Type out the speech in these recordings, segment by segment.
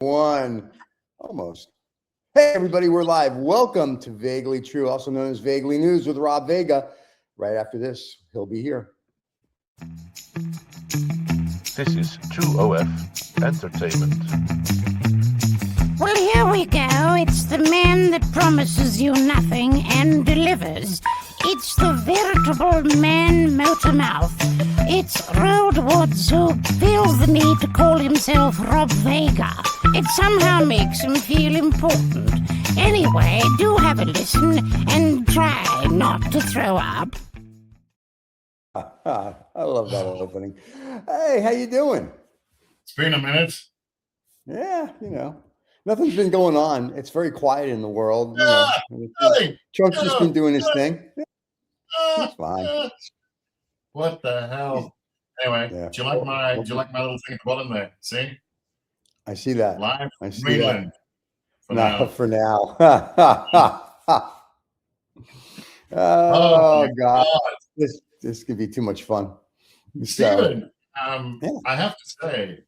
One, almost. Hey, everybody, we're live. Welcome to Vaguely True, also known as Vaguely News with Rob Vega. Right after this, he'll be here. This is True OF Entertainment. Well, here we go. It's the man that promises you nothing and delivers. It's the veritable man motor mouth. It's Road Woods who feels the need to call himself Rob Vega. It somehow makes him feel important. Anyway, do have a listen and try not to throw up. I love that opening. Hey, how you doing? It's been a minute. Yeah, nothing's been going on. It's very quiet in the world. Nothing. Trump's just been doing his thing. It's fine. What the hell? Anyway, do you like my little thing at the bottom there? See? I see that. Live I see Greenland. that. For now. Oh God. This could be too much fun. Stephen, I have to say,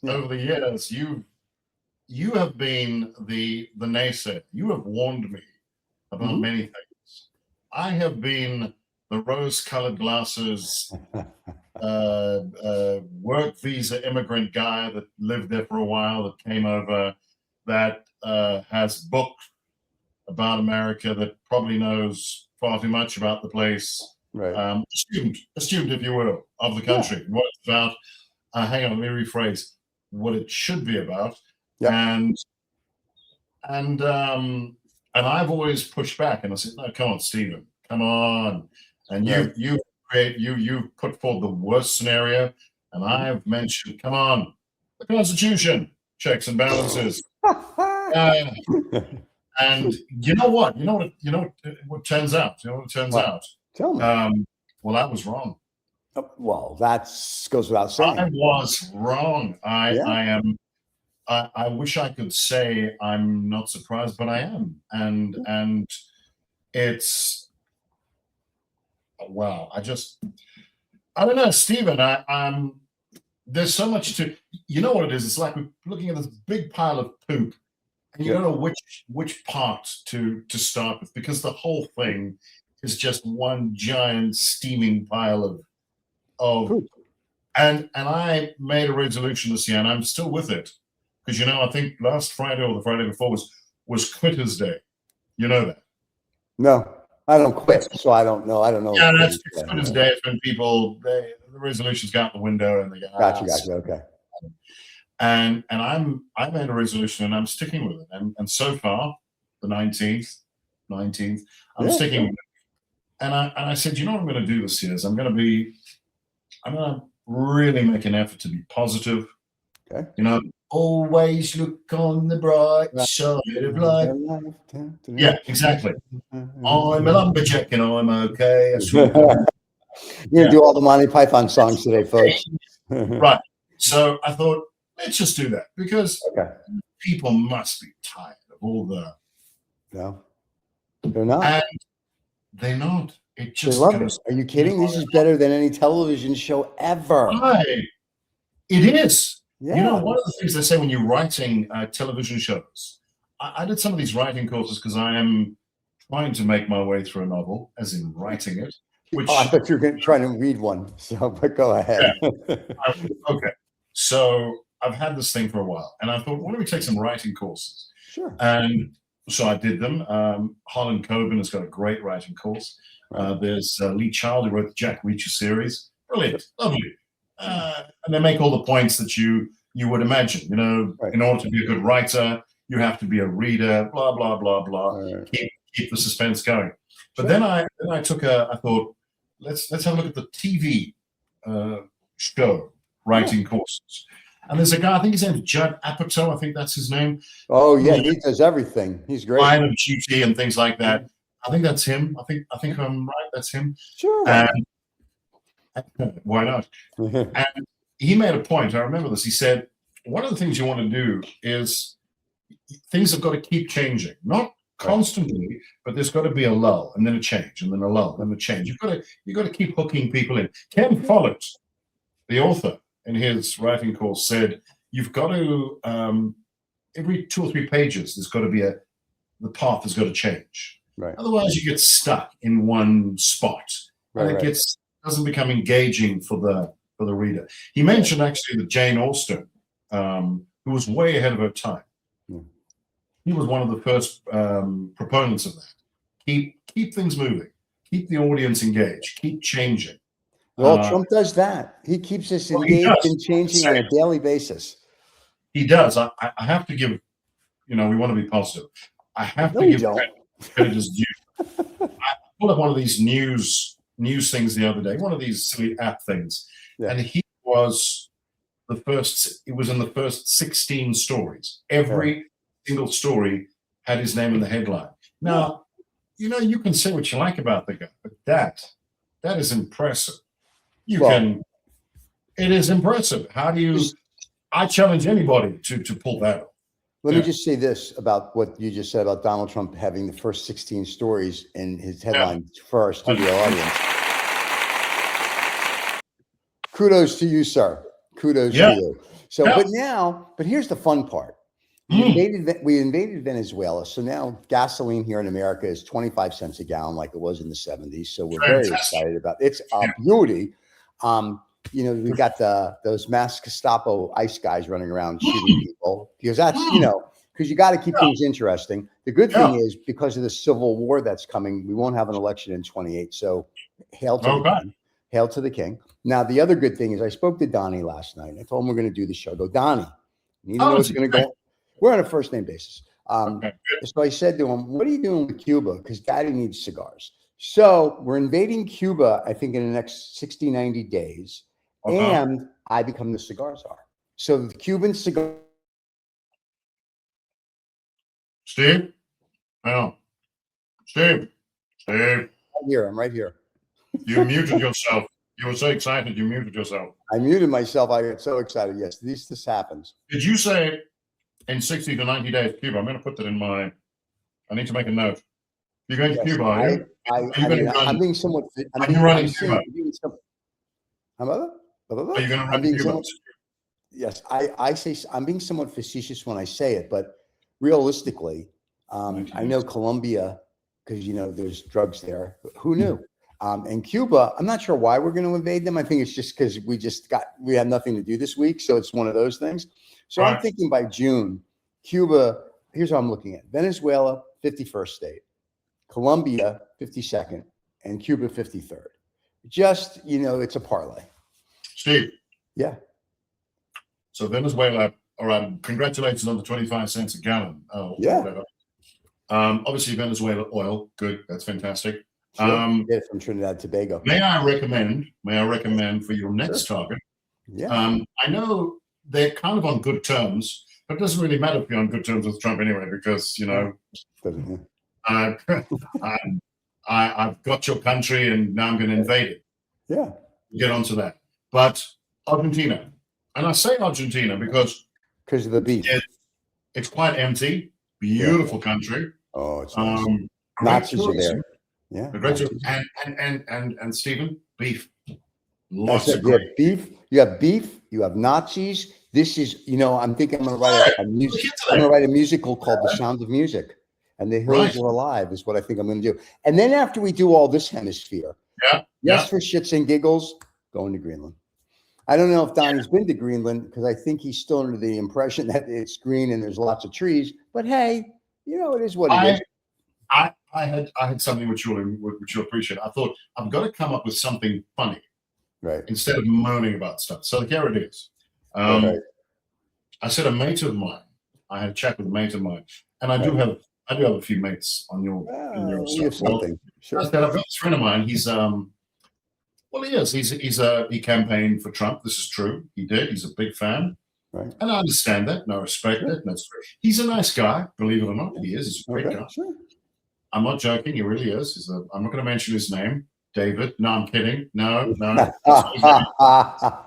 over the years, you have been the naysayer. You have warned me about many things. I have been the rose-colored glasses, work visa immigrant guy that lived there for a while, that came over, that has booked about America, that probably knows far too much about the place. Right. A student, if you will, of the country, what it's about. Hang on, let me rephrase what it should be about. Yeah. And I've always pushed back, and I said, "No, come on, Stephen, come on." And you put forward the worst scenario, and I've mentioned, come on, the Constitution, checks and balances. And you know what? You know what turns out? You know what it turns out? Tell me. Well, I was wrong. Well, that goes without saying. I was wrong. I wish I could say I'm not surprised, but I am. And it's, wow. I don't know, Stephen. I'm there's so much to, you know what it is? It's like we're looking at this big pile of poop, and you don't know which part to start with, because the whole thing is just one giant steaming pile of and I made a resolution this year, and I'm still with it, because I think last Friday or the Friday before was Quitter's Day. You know that? No, I don't quit, so I don't know. Yeah, that's Quitter's Day. It's when people the resolutions go out the window and they go. Gotcha. Okay. And I made a resolution, and I'm sticking with it. And so far, the 19th, I'm sticking with it. And I said, you know what I'm going to do this year is I'm going to really make an effort to be positive. Okay. Always look on the bright side of life. Yeah, exactly. I'm a lumberjack and I'm okay. You're going to do all the Monty Python songs today, folks. Right. So I thought, let's just do that, because people must be tired of all the... No, they're not. And they're not. It just they love it. Are you kidding? This is better than any television show ever. It is. Yeah. One of the things they say when you're writing television shows, I did some of these writing courses because I am trying to make my way through a novel, as in writing it. Which I thought you were trying to read one. So, but go ahead. Yeah. Okay. So I've had this thing for a while, and I thought, why don't we take some writing courses? Sure. And so I did them. Harlan Coben has got a great writing course. There's Lee Child, who wrote the Jack Reacher series. Brilliant, lovely. And they make all the points that you would imagine. In order to be a good writer, you have to be a reader. Blah blah blah blah. Right. Keep the suspense going. But then I thought, let's have a look at the TV show writing courses. And there's a guy, I think his name's Judd Apatow. I think that's his name. Oh yeah, he does everything. He's great. Line of Duty and things like that. I think that's him. I think I'm right. That's him. Sure. And why not? And he made a point. I remember this. He said, one of the things you want to do is things have got to keep changing, not constantly, but there's got to be a lull and then a change and then a lull and a change. You've got to keep hooking people in. Ken Follett, the author, in his writing course said, you've got to every 2 or 3 pages, there's got to be the path has got to change. Right. Otherwise, you get stuck in one spot, and it doesn't become engaging for the reader. He mentioned actually that Jane Austen, who was way ahead of her time. He was one of the first proponents of that. Keep things moving, keep the audience engaged, keep changing. Well, Trump does that. He keeps us engaged and changing on a daily basis. He does. I have to give, we want to be positive. I have to give credit as due. I pulled up one of these news things the other day, one of these silly app things, and he was it was in the first 16 stories. Every single story had his name in the headline. Now, you can say what you like about the guy, but that is impressive. It is impressive. How do you, I challenge anybody to pull that off. Let me just say this about what you just said about Donald Trump having the first 16 stories in his headline for our studio audience. Kudos to you, sir. Kudos to you. So, but here's the fun part. We invaded Venezuela. So now gasoline here in America is 25 cents a gallon like it was in the 70s. So we're very excited about it. It's a beauty. We got those mass Gestapo ICE guys running around shooting people because that's, because you got to keep things interesting. The good thing is because of the civil war that's coming, we won't have an election in 28. So hail to the king. Hail to the king. Now, the other good thing is I spoke to Donnie last night. I told him we're going to do the show. I go, Donnie, you know what's going to go? We're on a first name basis. So I said to him, what are you doing with Cuba? Because Daddy needs cigars. So we're invading Cuba, I think, in the next 60, 90 days. And I become the cigar czar. So the Cuban cigar. Steve? Oh. Steve? I'm right here. You muted yourself. You were so excited you muted yourself. I muted myself. I got so excited. Yes, this happens. Did you say in 60 to 90 days Cuba? I'm going to put that in I need to make a note. You're going to Cuba, are you? I'm being somewhat. Are you running Cuba? Are you going to run Cuba? Yes, I say I'm being somewhat facetious when I say it, but realistically, I know Colombia because there's drugs there. Who knew? And Cuba, I'm not sure why we're going to invade them. I think it's just because we have nothing to do this week, so it's one of those things. So I'm thinking by June, Cuba. Here's how I'm looking at Venezuela, 51st state, Colombia, 52nd, and Cuba, 53rd. Just it's a parlay. Steve. Yeah. So Venezuela, all right, congratulations on the 25 cents a gallon. Whatever. Obviously Venezuela oil, good, that's fantastic. From Trinidad and Tobago. May I recommend for your next target? Yeah. I know they're kind of on good terms, but it doesn't really matter if you're on good terms with Trump anyway, because I've got your country and now I'm going to invade it. Yeah. Get onto that. But Argentina, and I say Argentina because of the beef. It's quite empty. Beautiful country. Oh, it's nice. Nazis are there. Yeah. Great and Stephen, beef. Lots of great beef. You have beef. You have Nazis. This is, I'm thinking I'm going to write I'm going to write a musical called The Sound of Music, and the hills are alive is what I think I'm going to do. And then after we do all this hemisphere, for shits and giggles, going to Greenland. I don't know if Donnie's been to Greenland because I think he's still under the impression that it's green and there's lots of trees. But hey, it is what it is. I had something which you'll appreciate. I thought I've got to come up with something funny, right? Instead of moaning about stuff. So here it is. I said a mate of mine. I had a chat with a mate of mine, and I do have a few mates on your stuff. Something. Sure. I said I've got this friend of mine. He's he campaigned for Trump. This is true. He did. He's a big fan. Right. And I understand that, and I respect it. And that's true. He's a nice guy, believe it or not. He is. He's a great guy. Sure. I'm not joking. He really is. I'm not going to mention his name, David. No, I'm kidding. No.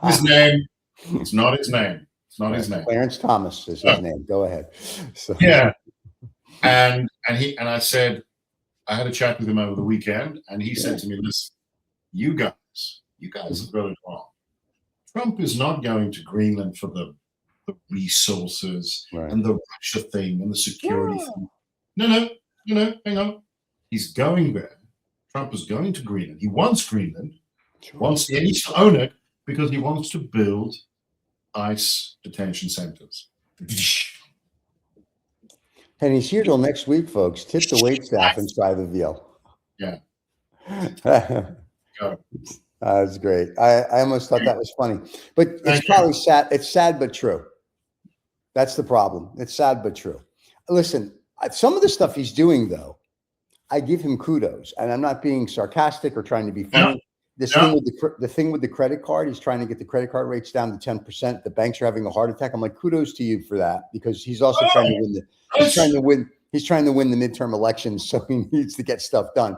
His name. It's not his name. It's not his name. Clarence Thomas is his name. Go ahead. So. Yeah. And I said, I had a chat with him over the weekend, and he said to me, "Listen, you guys have got it wrong. Trump is not going to Greenland for the the resources Right. and the Russia thing and the security thing. No, hang on. He's going there. Trump is going to Greenland. He wants Greenland. He needs to own it because he wants to build ICE detention centers. And he's here till next week, folks. Tip the wait staff and try the veal. Yeah. That's great. I almost thought that was funny, but it's probably sad. It's sad but true. That's the problem. It's sad but true. Listen, some of the stuff he's doing, though, I give him kudos, and I'm not being sarcastic or trying to be funny. Thing with the thing with the credit card, he's trying to get the credit card rates down to 10%. The banks are having a heart attack. I'm like, kudos to you for that, because he's also trying to win he's trying to win the midterm elections, so he needs to get stuff done.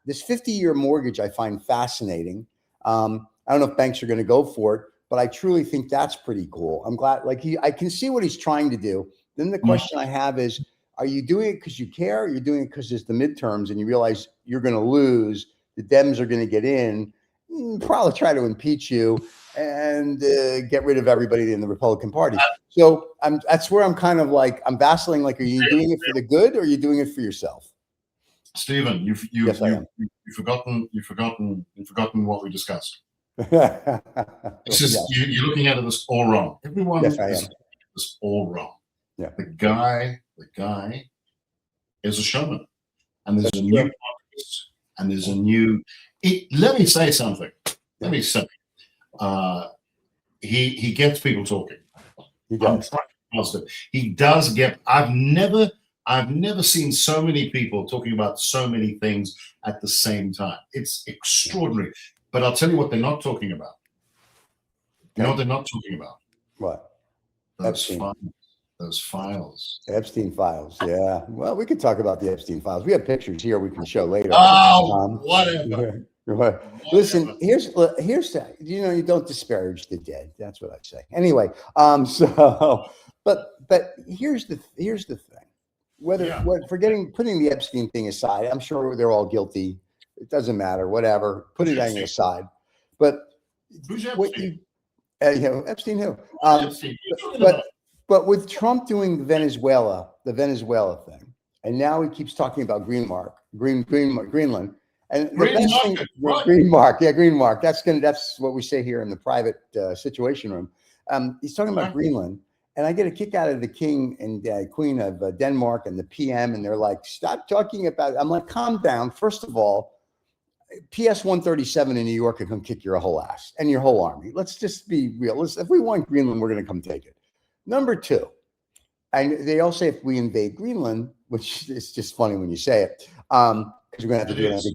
This 50-year mortgage I find fascinating. I don't know if banks are going to go for it, but I truly think that's pretty cool. I'm glad, I can see what he's trying to do. Then the question I have is, are you doing it because you care? Or are you doing it because it's the midterms and you realize you're going to lose? The Dems are going to get in, probably try to impeach you and get rid of everybody in the Republican Party. So that's where I'm kind of like, I'm vacillating. Like, are you doing it for the good or are you doing it for yourself? Stephen, you've forgotten what we discussed. It's just you're looking at it as all wrong. Everyone is this all wrong. Yeah. The guy is a showman, and there's a new podcast, and there's a new. Let me say something. Let me say, he gets people talking. He does. He does get. I've never seen so many people talking about so many things at the same time. It's extraordinary. But I'll tell you what they're not talking about. You know what they're not talking about? What? Those files. Epstein files. Yeah. Well, we could talk about the Epstein files. We have pictures here we can show later. Oh, whatever. Listen, here's you don't disparage the dead. That's what I say. Anyway, but here's the thing. Putting the Epstein thing aside, I'm sure they're all guilty. It doesn't matter. Whatever. Put it aside. But who's Epstein? Epstein who? But with Trump doing the Venezuela thing, and now he keeps talking about Greenland, and Greenmark. That's what we say here in the private situation room. He's talking about Greenland. And I get a kick out of the king and queen of Denmark and the PM, and they're like, stop talking about it. I'm like, calm down. First of all, PS 137 in New York can come kick your whole ass and your whole army. Let's just be real. If we want Greenland, we're going to come take it. Number two, and they all say if we invade Greenland, which is just funny when you say it, because we're going to have to do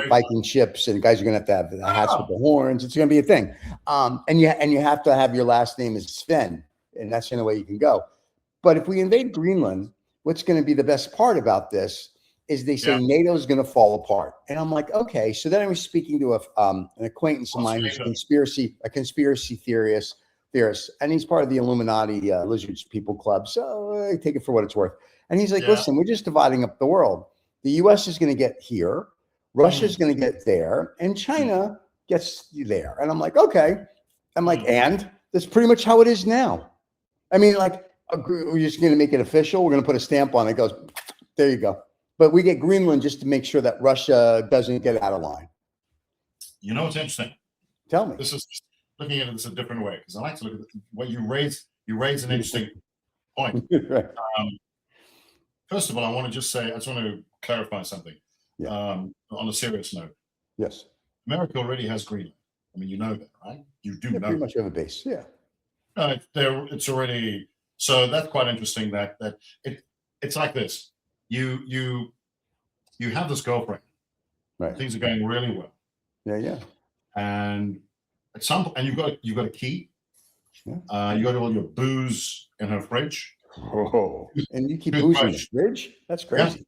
Viking ships, and guys are going to have the hats with the horns. It's going to be a thing. And you have to have your last name is Sven. And that's the only way you can go. But if we invade Greenland, what's going to be the best part about this is they say NATO is going to fall apart. And I'm like, okay. So then I was speaking to an acquaintance of mine who's a conspiracy theorist, and he's part of the Illuminati Lizards People Club. So I take it for what it's worth. And he's like, listen, we're just dividing up the world. The U.S. is going to get here, Russia's going to get there, and China gets there. And I'm like, okay. And that's pretty much how it is now. I mean, we're just going to make it official. We're going to put a stamp on it. It goes, there you go. But we get Greenland just to make sure that Russia doesn't get out of line. You know what's interesting? Tell me. This is looking at this a different way, because I like to look at what you raise. You raise an interesting point. Right. First of all, I just want to clarify something. On a serious note. Yes. America already has Greenland. I mean, you know that, right? You do know. Pretty much have a base. Yeah. It's already, so that's quite interesting that it's like this. You have this girlfriend, right? Things are going really well. Yeah. And at some point, and you've got a key. Yeah. You got all your booze in her fridge. Oh, and you keep booze in the fridge? That's crazy.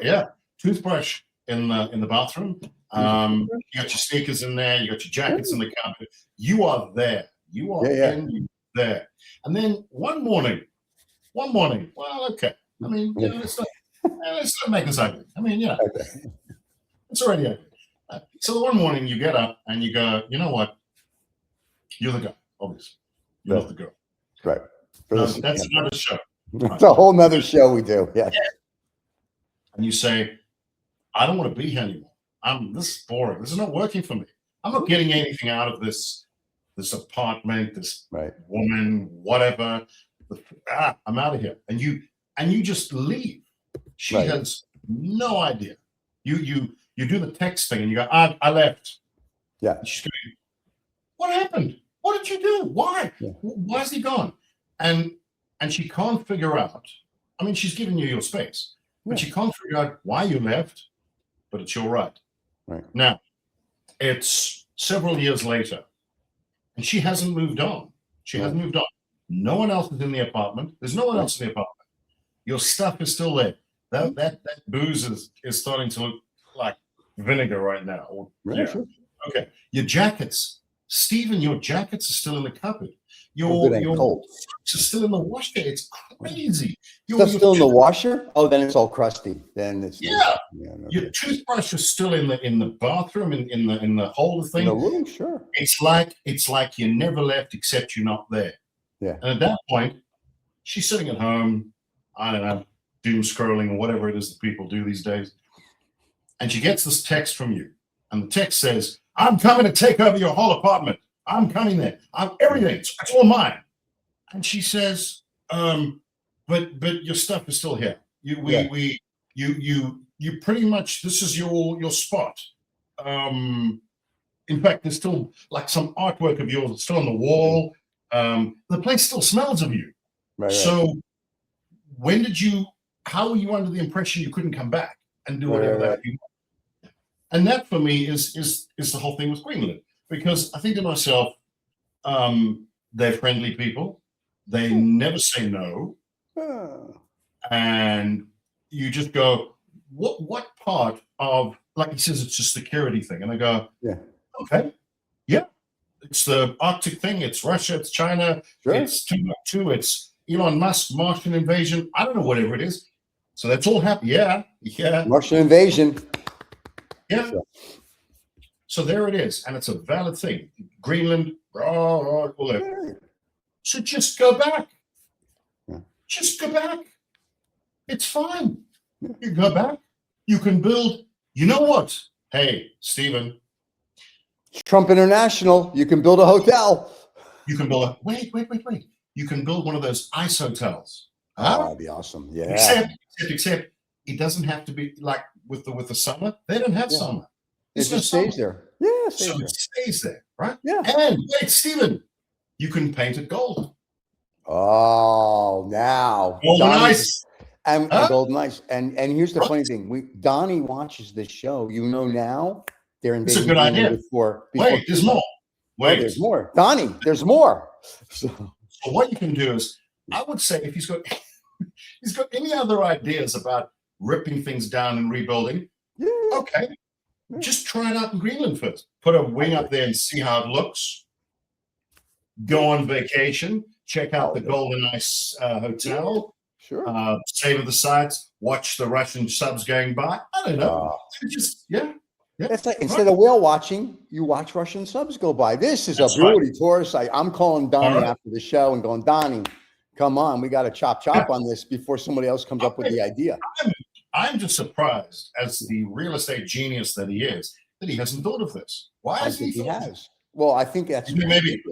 Yeah. Toothbrush in the bathroom. You got your sneakers in there. You got your jackets in the cupboard. You are there. You are there. And then one morning, well, okay. I mean, let's not make this ugly. I mean, it's already ugly. So the one morning you get up and you go, you know what? You're the guy, obviously. You're not the girl. Right. That's another show. It's a whole nother show we do. Yeah. And you say, I don't want to be here anymore. This is boring. This is not working for me. I'm not getting anything out of this apartment, this woman, whatever. I'm out of here. And you just leave. She has no idea. You do the text thing and you go, I left. Yeah. And she's going, what happened? What did you do? Why? Yeah. Why is he gone? And she can't figure out. I mean, she's giving you your space, but she can't figure out why you left, but it's your right. Right. Now, it's several years later, and she hasn't moved on. She hasn't moved on. No one else is in the apartment. There's no one else in the apartment. Your stuff is still there. That booze is starting to look like vinegar right now. Sure. Okay. Your jackets. Stephen, your jackets are still in the cupboard. Your socks are still in the washer. It's crazy. Still in the washer? Oh, then it's all crusty. Then it's your toothbrush is still in the bathroom in the holder thing. In the room, sure. It's like you never left except you're not there. Yeah. And at that point, she's sitting at home, I don't know, doom scrolling or whatever it is that people do these days. And she gets this text from you. And the text says, I'm coming to take over your whole apartment. I'm coming there. Everything. It's all mine. And she says, but your stuff is still here. You pretty much, this is your spot. In fact, there's still like some artwork of yours still on the wall. The place still smells of you. Right. So how were you under the impression you couldn't come back and do whatever that you want? And that for me is the whole thing with Greenland, because I think to myself, they're friendly people. They never say no. And you just go, what part of, like he says, it's a security thing. And I go, okay, yeah, it's the Arctic thing. It's Russia, it's China, it's Timbuktu, it's Elon Musk, Martian invasion. I don't know, whatever it is. So that's all happened. Yeah. Martian invasion. Yeah. So there it is. And it's a valid thing. Greenland, whatever. So just go back. Just go back. It's fine. You go back. You can build. You know what? Hey, Stephen. Trump International. You can build a hotel. You can build wait. You can build one of those ice hotels. Oh, that'd be awesome. Yeah. Except it doesn't have to be like with the summer. They don't have summer. It just stays there. Yeah, it stays there, right? Yeah. And wait, Stephen, you can paint it gold. Oh, now golden ice. And golden ice. And here's the funny thing: Donnie watches this show. You know now they're in. It's a good idea. Before wait, there's more. Wait, there's more. Donnie, there's more. So what you can do is, I would say, if he's got any other ideas about ripping things down and rebuilding, okay, just try it out in Greenland first. Put a wing up there and see how it looks. Go on vacation, check out the Golden Ice Hotel. Sure. Savor the sights. Watch the Russian subs going by. I don't know. Just It's like instead of whale watching, you watch Russian subs go by. This is a beauty, Taurus. I'm calling Donnie after the show and going, Donnie, come on, we got to chop on this before somebody else comes up with the idea. I'm just surprised, as the real estate genius that he is, that he hasn't thought of this. Why has he has? Well, I think that's maybe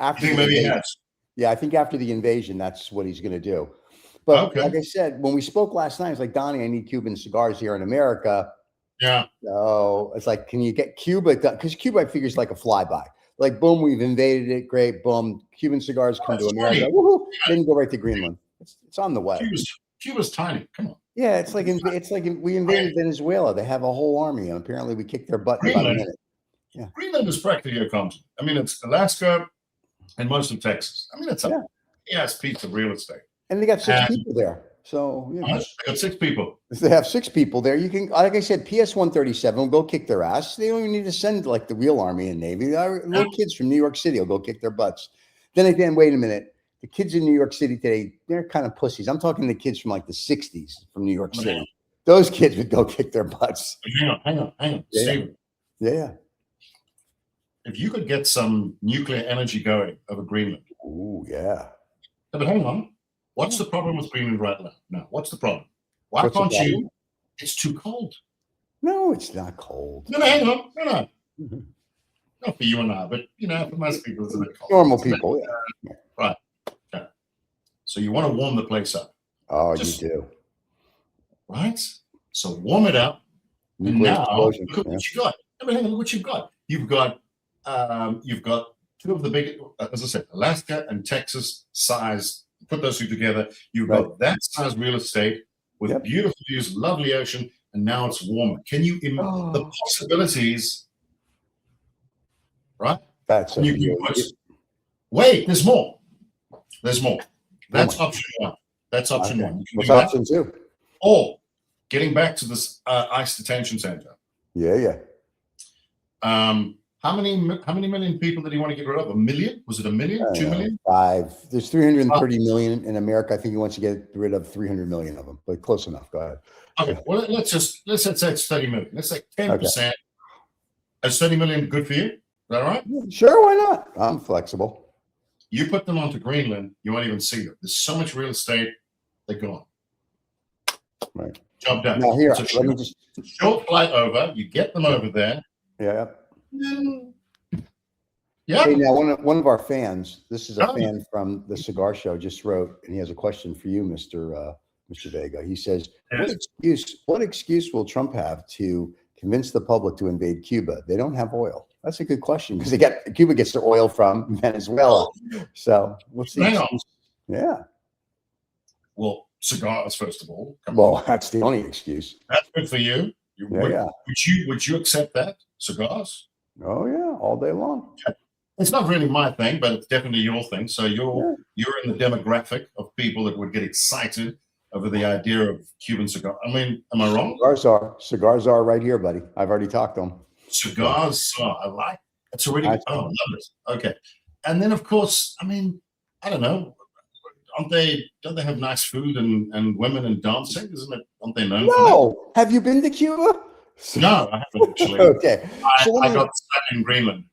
after he has. Yeah, I think after the invasion, that's what he's going to do. But like I said, when we spoke last night, it's like, Donnie, I need Cuban cigars here in America. Yeah. So it's like, can you get Cuba? Because Cuba, I figure, is like a flyby. Like, boom, we've invaded it. Great, boom. Cuban cigars come to America. Woohoo! Then go right to Greenland. It's on the way. Cuba's tiny. Come on. Yeah, it's like we invaded Venezuela. They have a whole army, and apparently we kicked their butt in about a minute. Yeah. Greenland is practically a continent. I mean, it's Alaska and most of Texas. I mean, it's a piece of real estate. And they got 6 people there. So they got 6 people. If they have 6 people there, you can, like I said, PS-137 will go kick their ass. They don't even need to send like the real Army and Navy. Little kids from New York City will go kick their butts. Then again, wait a minute. The kids in New York City today, they're kind of pussies. I'm talking the kids from like the 60s from New York City. Those kids would go kick their butts. Hang on. Yeah. If you could get some nuclear energy going over Greenland. Ooh, yeah. But hang on. What's the problem with Greenland right now? No, what's the problem? Why What's the can't you? problem? It's too cold. No, it's not cold. No, hang on. No. Mhm. Not for you and I, but for most people, it's a bit cold. Normal people, yeah. Right. Okay. So you want to warm the place up. Oh, Just- you do. Right? So warm it up. And Nuclear now explosion, look at yeah. what you got. Hang on, look what you've got. You've got two of the big, as I said, Alaska and Texas size. Put those two together. You've Right. got that size real estate with Yep. beautiful views, lovely ocean, and now it's warmer. Can you imagine the Oh. possibilities? Right? That's a You can really- put- Wait, there's more. There's more. That's my option one. That's option Okay. one. You can What's do that. option two? Or getting back to this ice detention center. Yeah. How many million people did he want to get rid of? 1 million? Was it 1 million? 2 million? 5. There's 330 million in America. I think he wants to get rid of 300 million of them, but close enough. Go ahead. Okay. Well, let's say it's 30 million. Let's say 10%. Is 30 million good for you? Is that all right? Sure, why not? I'm flexible. You put them onto Greenland, you won't even see them. There's so much real estate, they're gone. Right. Job done. Now here, It's a let me just. short flight over. You get them over there. Yeah. Yeah. Hey, now one of our fans. This is a Oh. fan from the Cigar Show. Just wrote, and he has a question for you, Mr. Vega. He says, Yes. What excuse will Trump have to convince the public to invade Cuba? They don't have oil. That's a good question because Cuba gets their oil from Venezuela. So what's the Hang on. excuse? Yeah. Well, cigars, first of all. Come on. Well, that's the only excuse. That's good for you. Yeah. Would you accept that? Cigars? Oh yeah, all day long. It's not really my thing, but it's definitely your thing. So you're in the demographic of people that would get excited over the idea of Cuban cigar. I mean, am I wrong? Cigars are right here, buddy. I've already talked to them. Cigars, I like. It's already. I- Oh, I love it. Okay, and then of course, I mean, I don't know. Don't they have nice food and women and dancing? Aren't they known for No, have you been to Cuba? that? No, I haven't actually. Okay. So let I me- got stuck in Greenland.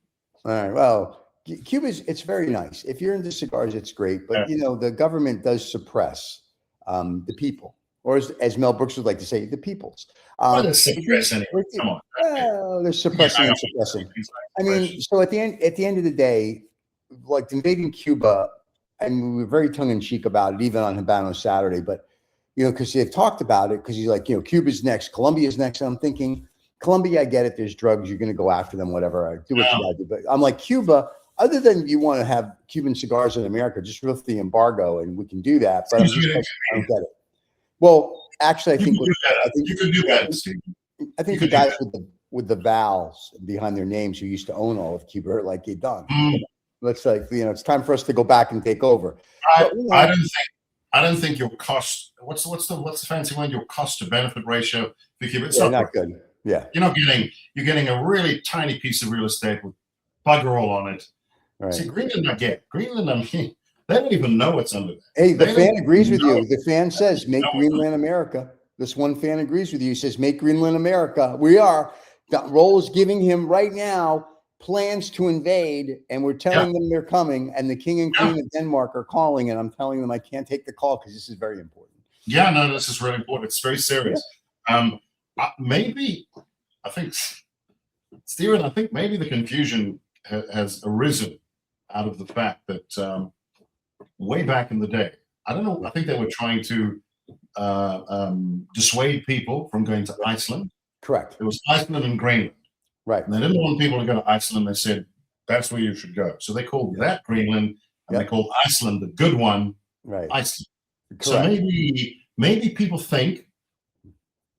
All right. Well, it's very nice. If you're into cigars, it's great. But the government does suppress the people, or as Mel Brooks would like to say, the peoples. What is suppress anyway? Come on. Well, they're suppressing and suppressing. I mean, so at the end of the day, like invading Cuba, and we were very tongue in cheek about it, even on Habano Saturday. But because they've talked about it, because he's like, Cuba's next, Colombia's next. And I'm thinking, Colombia, I get it. There's drugs. You're going to go after them, whatever. I do what you got to do. But I'm like, Cuba. Other than you want to have Cuban cigars in America, just lift the embargo, and we can do that. But I'm just like, I don't get it. Well, actually, I think you could do that, Steve. I think the guys with the vowels behind their names who used to own all of Cuba are like, you're done. Looks like it's time for us to go back and take over. I don't think your cost. What's the fancy one? Your cost to benefit ratio for Cuba. It's not good. Yeah, you're getting a really tiny piece of real estate with bugger all on it. right. See, Greenland, I get. Greenland, I mean, they don't even know what's under there. Hey, the They fan don't agrees with know. you. The fan says, make Greenland America. This one fan agrees with you. He says, make Greenland America. We are. Roll is giving him right now plans to invade, and we're telling them they're coming, and the king and queen of Denmark are calling, and I'm telling them I can't take the call because this is very important. Yeah, no, this is really important. It's very serious. Maybe, I think, Stephen, maybe the confusion has arisen out of the fact that way back in the day, I don't know, I think they were trying to dissuade people from going to Iceland. Correct. It was Iceland and Greenland. Right. And they didn't want people to go to Iceland. They said, that's where you should go. So they called that Greenland, and they called Iceland, the good one, Right. Iceland. Correct. So maybe people think,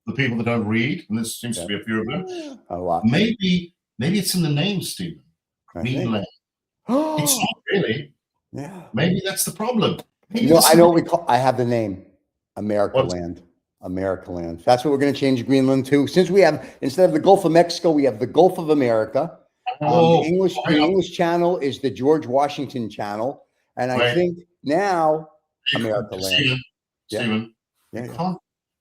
the people that don't read, and there seems to be a few of them, A lot. maybe it's in the name, Stephen. I think. Greenland. It's not really. Yeah. Maybe that's the problem. I know what we call. I have the name, America Land. America Land. That's what we're going to change Greenland to. Since we have, instead of the Gulf of Mexico, we have the Gulf of America. The English channel is the George Washington channel, and I think now America Land. Stephen, Yeah.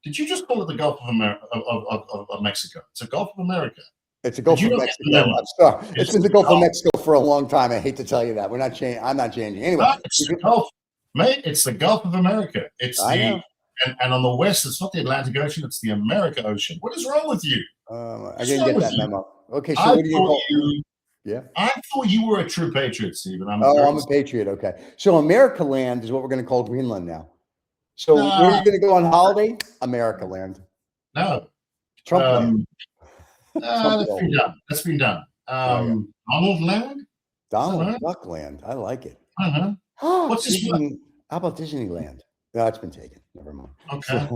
did you just call it the Gulf of America of Mexico? It's a Gulf of America. It's a Gulf of Mexico. I'm sorry. It's been the Gulf of Mexico for a long time. I hate to tell you that. We're not changing. I'm not changing. Anyway, No, it's the Gulf. Mate, it's the Gulf of America. It's I know. and on the west, it's not the Atlantic Ocean, it's the America Ocean. What is wrong with you? I didn't get that memo. Okay, so I what do you call? Yeah. I thought you were a true patriot, Stephen. I'm a patriot. Okay. So America Land is what we're going to call Greenland now. So where are you going to go on holiday? America Land. No. Trump Land. That's been done. Donald Land? Donald Duck Land. I like it. What's this? How about Disneyland? No, it's been taken. Never mind. Okay.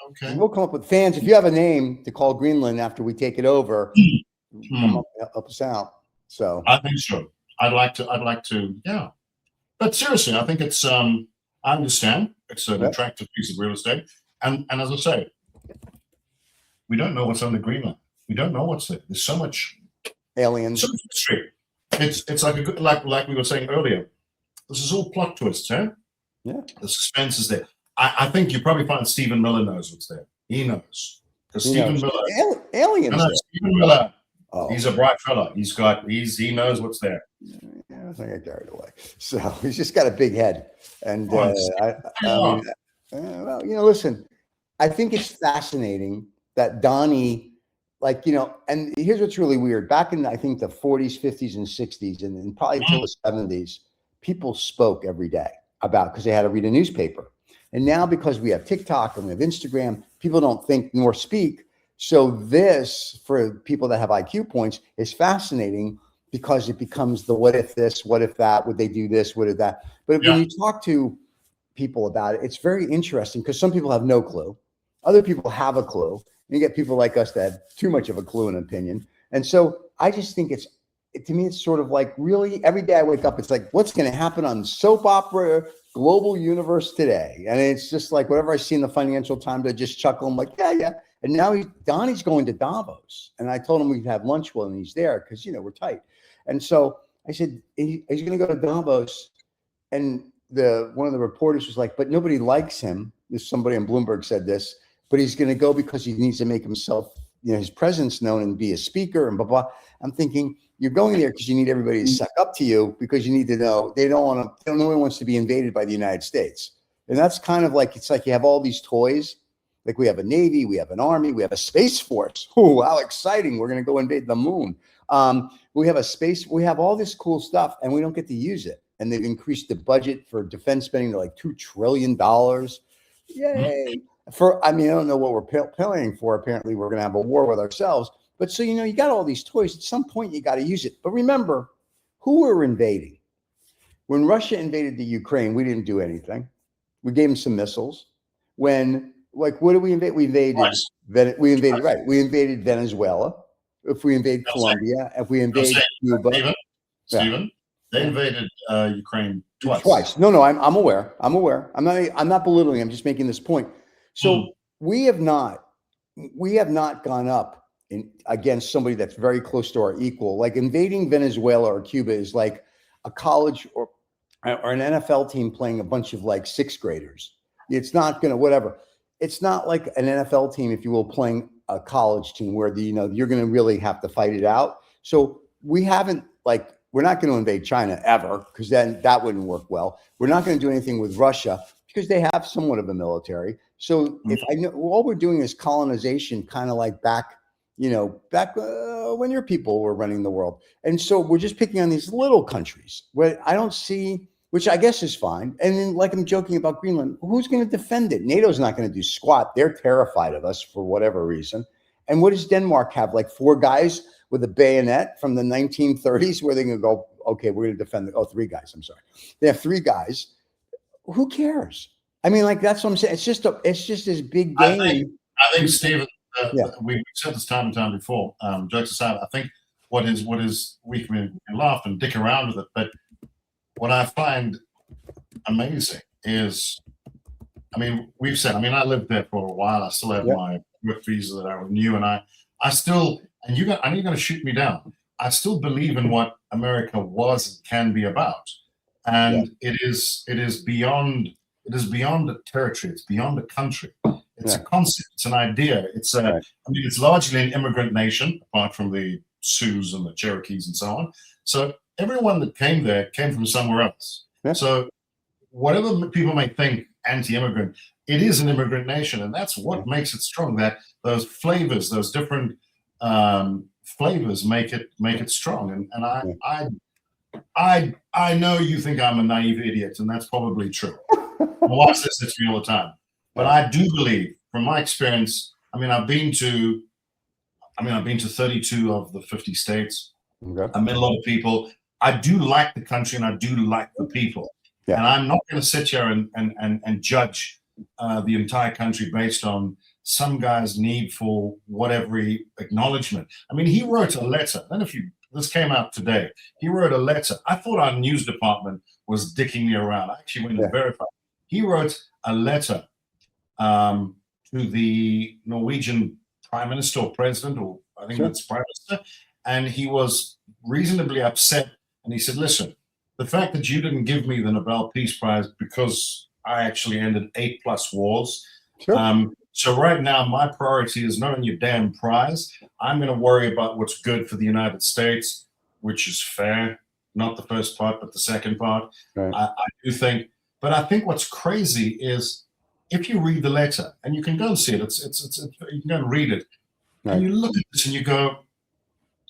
Okay. We'll come up with fans. If you have a name to call Greenland after we take it over, come up, help us out. So I think so. I'd like to. Yeah. But seriously, I think it's. I understand it's an attractive piece of real estate, and as I say, we don't know what's under Greenland. We don't know what's there. There's so much aliens. So much history. It's like like we were saying earlier. This is all plot twists, huh? Yeah. The suspense is there. I think you probably find Stephen Miller knows what's there. He knows. Because Stephen Miller. Aliens. Stephen Miller. Oh. He's a bright fella. he knows what's there. Yeah, I think I carried away. So he's just got a big head. And well, listen, I think it's fascinating that Donnie, and here's what's really weird. Back in, I think, the 40s, 50s, and 60s, and probably until the 70s, people spoke every day because they had to read a newspaper. And now, because we have TikTok and we have Instagram, people don't think nor speak. So this, for people that have IQ points, is fascinating because it becomes the what if this, what if that, would they do this, what if that. But when you talk to people about it, it's very interesting because some people have no clue. Other people have a clue. You get people like us that have too much of a clue and opinion. And so I just think to me, it's sort of like really every day I wake up, it's like, what's going to happen on soap opera global universe today? And it's just like whatever I see in the Financial Times, I just chuckle. I'm like, yeah. And now Donnie's going to Davos. And I told him we'd have lunch when he's there because, we're tight. And so I said, he's going to go to Davos. And one of the reporters was like, but nobody likes him. Somebody on Bloomberg said this, but he's going to go because he needs to make himself, his presence known and be a speaker and blah, blah. I'm thinking, you're going there because you need everybody to suck up to you because you need to know no one wants to be invaded by the United States. And that's kind of like, it's like you have all these toys. Like we have a Navy, we have an Army, we have a Space Force. Oh, how exciting. We're going to go invade the moon. We have all this cool stuff and we don't get to use it. And they've increased the budget for defense spending to like $2 trillion. Yay. I don't know what we're paying for. Apparently we're going to have a war with ourselves. But so, you got all these toys. At some point, you got to use it. But remember, who we're invading? When Russia invaded the Ukraine, we didn't do anything. We gave them some missiles. What did we invade? We invaded Venezuela. If we invade Colombia, if we invade Cuba. Stephen, they invaded Ukraine twice. No, I'm aware. I'm not belittling. I'm just making this point. So we have not gone up against somebody that's very close to our equal. Like invading Venezuela or Cuba is like a college or an NFL team playing a bunch of like sixth graders. It's not going to whatever. It's not like an NFL team, if you will, playing a college team where you're going to really have to fight it out. So we're not going to invade China ever because then that wouldn't work well. We're not going to do anything with Russia because they have somewhat of a military. So if I know all we're doing is colonization, kind of like back when your people were running the world. And so we're just picking on these little countries where I don't see, which I guess is fine. And then like I'm joking about Greenland, who's going to defend it? NATO's not going to do squat. They're terrified of us for whatever reason. And what does Denmark have? Like 4 guys with a bayonet from the 1930s where they're going to go, okay, we're going to defend 3 guys. I'm sorry. They have 3 guys. Who cares? I mean, like, that's what I'm saying. It's just this big game. I think Stephen, we've said this time and time before, jokes aside, I think what is we can laugh and dick around with it, but what I find amazing is, we've said, I lived there for a while. I still have my work visa that I renew, and I still, I know you're going to shoot me down. I still believe in what America was and can be about. And it is beyond a territory. It's beyond a country. It's a concept. It's an idea. It's it's largely an immigrant nation, apart from the Sioux and the Cherokees and so on. So everyone that came there came from somewhere else. Yeah. So whatever people may think anti-immigrant, it is an immigrant nation, and that's what makes it strong. That those flavors, those different flavors, make it strong. And I know you think I'm a naive idiot, and that's probably true. My wife says it to me all the time. But I do believe, from my experience, I've been to 32 of the 50 states. Okay. I met a lot of people. I do like the country, and I do like the people. Yeah. And I'm not going to sit here and judge the entire country based on some guy's need for whatever acknowledgement. He wrote a letter. I don't know if this came out today. He wrote a letter. I thought our news department was dicking me around. I actually went and verified. He wrote a letter to the Norwegian Prime Minister or President, or I think that's Prime Minister, and he was reasonably upset. And he said, listen, the fact that you didn't give me the Nobel Peace Prize because I actually ended 8+ wars. Sure. So right now, my priority is not on your damn prize. I'm going to worry about what's good for the United States, which is fair. Not the first part, but the second part. Right. I do think. But I think what's crazy is if you read the letter, and you can go and see it, you can go and read it, and you look at this and you go,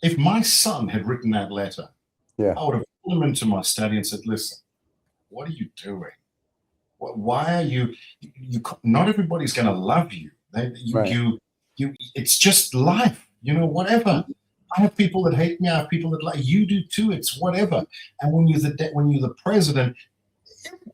if my son had written that letter, I would have pulled him into my study and said, listen, what are you doing? Why are you not everybody's going to love you. It's just life, whatever. I have people that hate me. I have people that like you do too. It's whatever. And when you're the president,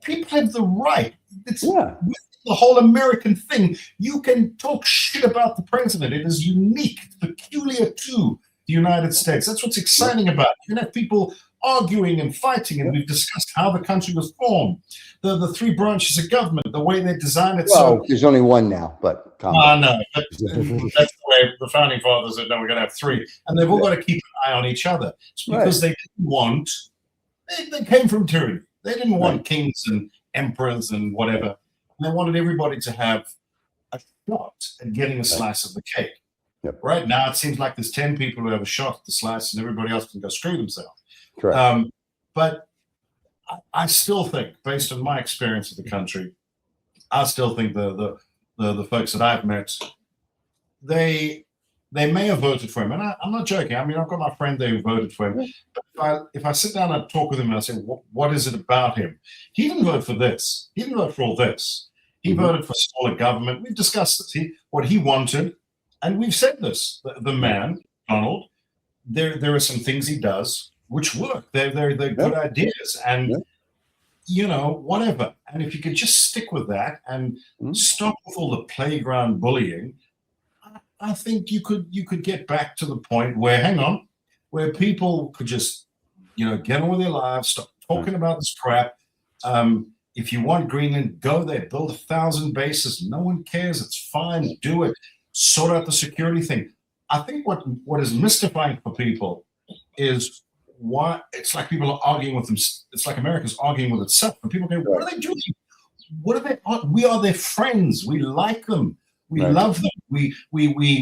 people have the right. It's the whole American thing. You can talk shit about the president. It is unique, peculiar to the United States. That's what's exciting about it. You can have people arguing and fighting, and we've discussed how the country was formed, the three branches of government, the way they designed it. Well, there's only one now, but no, that's the way the founding fathers said, no, we're going to have three, and they've all got to keep an eye on each other. It's because they didn't want, they came from tyranny. They didn't want kings and emperors and whatever. And they wanted everybody to have a shot at getting a slice of the cake. Yep. Right now, it seems like there's 10 people who have a shot at the slice, and everybody else can go screw themselves. Correct. But I still think, based on my experience of the country, I still think the folks that I've met, they may have voted for him, and I'm not joking. I've got my friend there who voted for him. But if I sit down and talk with him and I say, what is it about him? He didn't vote for this. He didn't vote for all this. He voted for smaller government. We've discussed this. What he wanted, and we've said this. The man, Donald, there are some things he does which work. They're good ideas, and whatever. And if you could just stick with that and stop with all the playground bullying, I think you could get back to the point where people could just get on with their lives, stop talking about this crap. If you want Greenland, go there, build 1,000 bases. No one cares. It's fine. Do it. Sort out the security thing. I think what is mystifying for people is why it's like people are arguing with them. It's like America's arguing with itself. And people go, what are they doing? We are their friends. We like them. We love them. We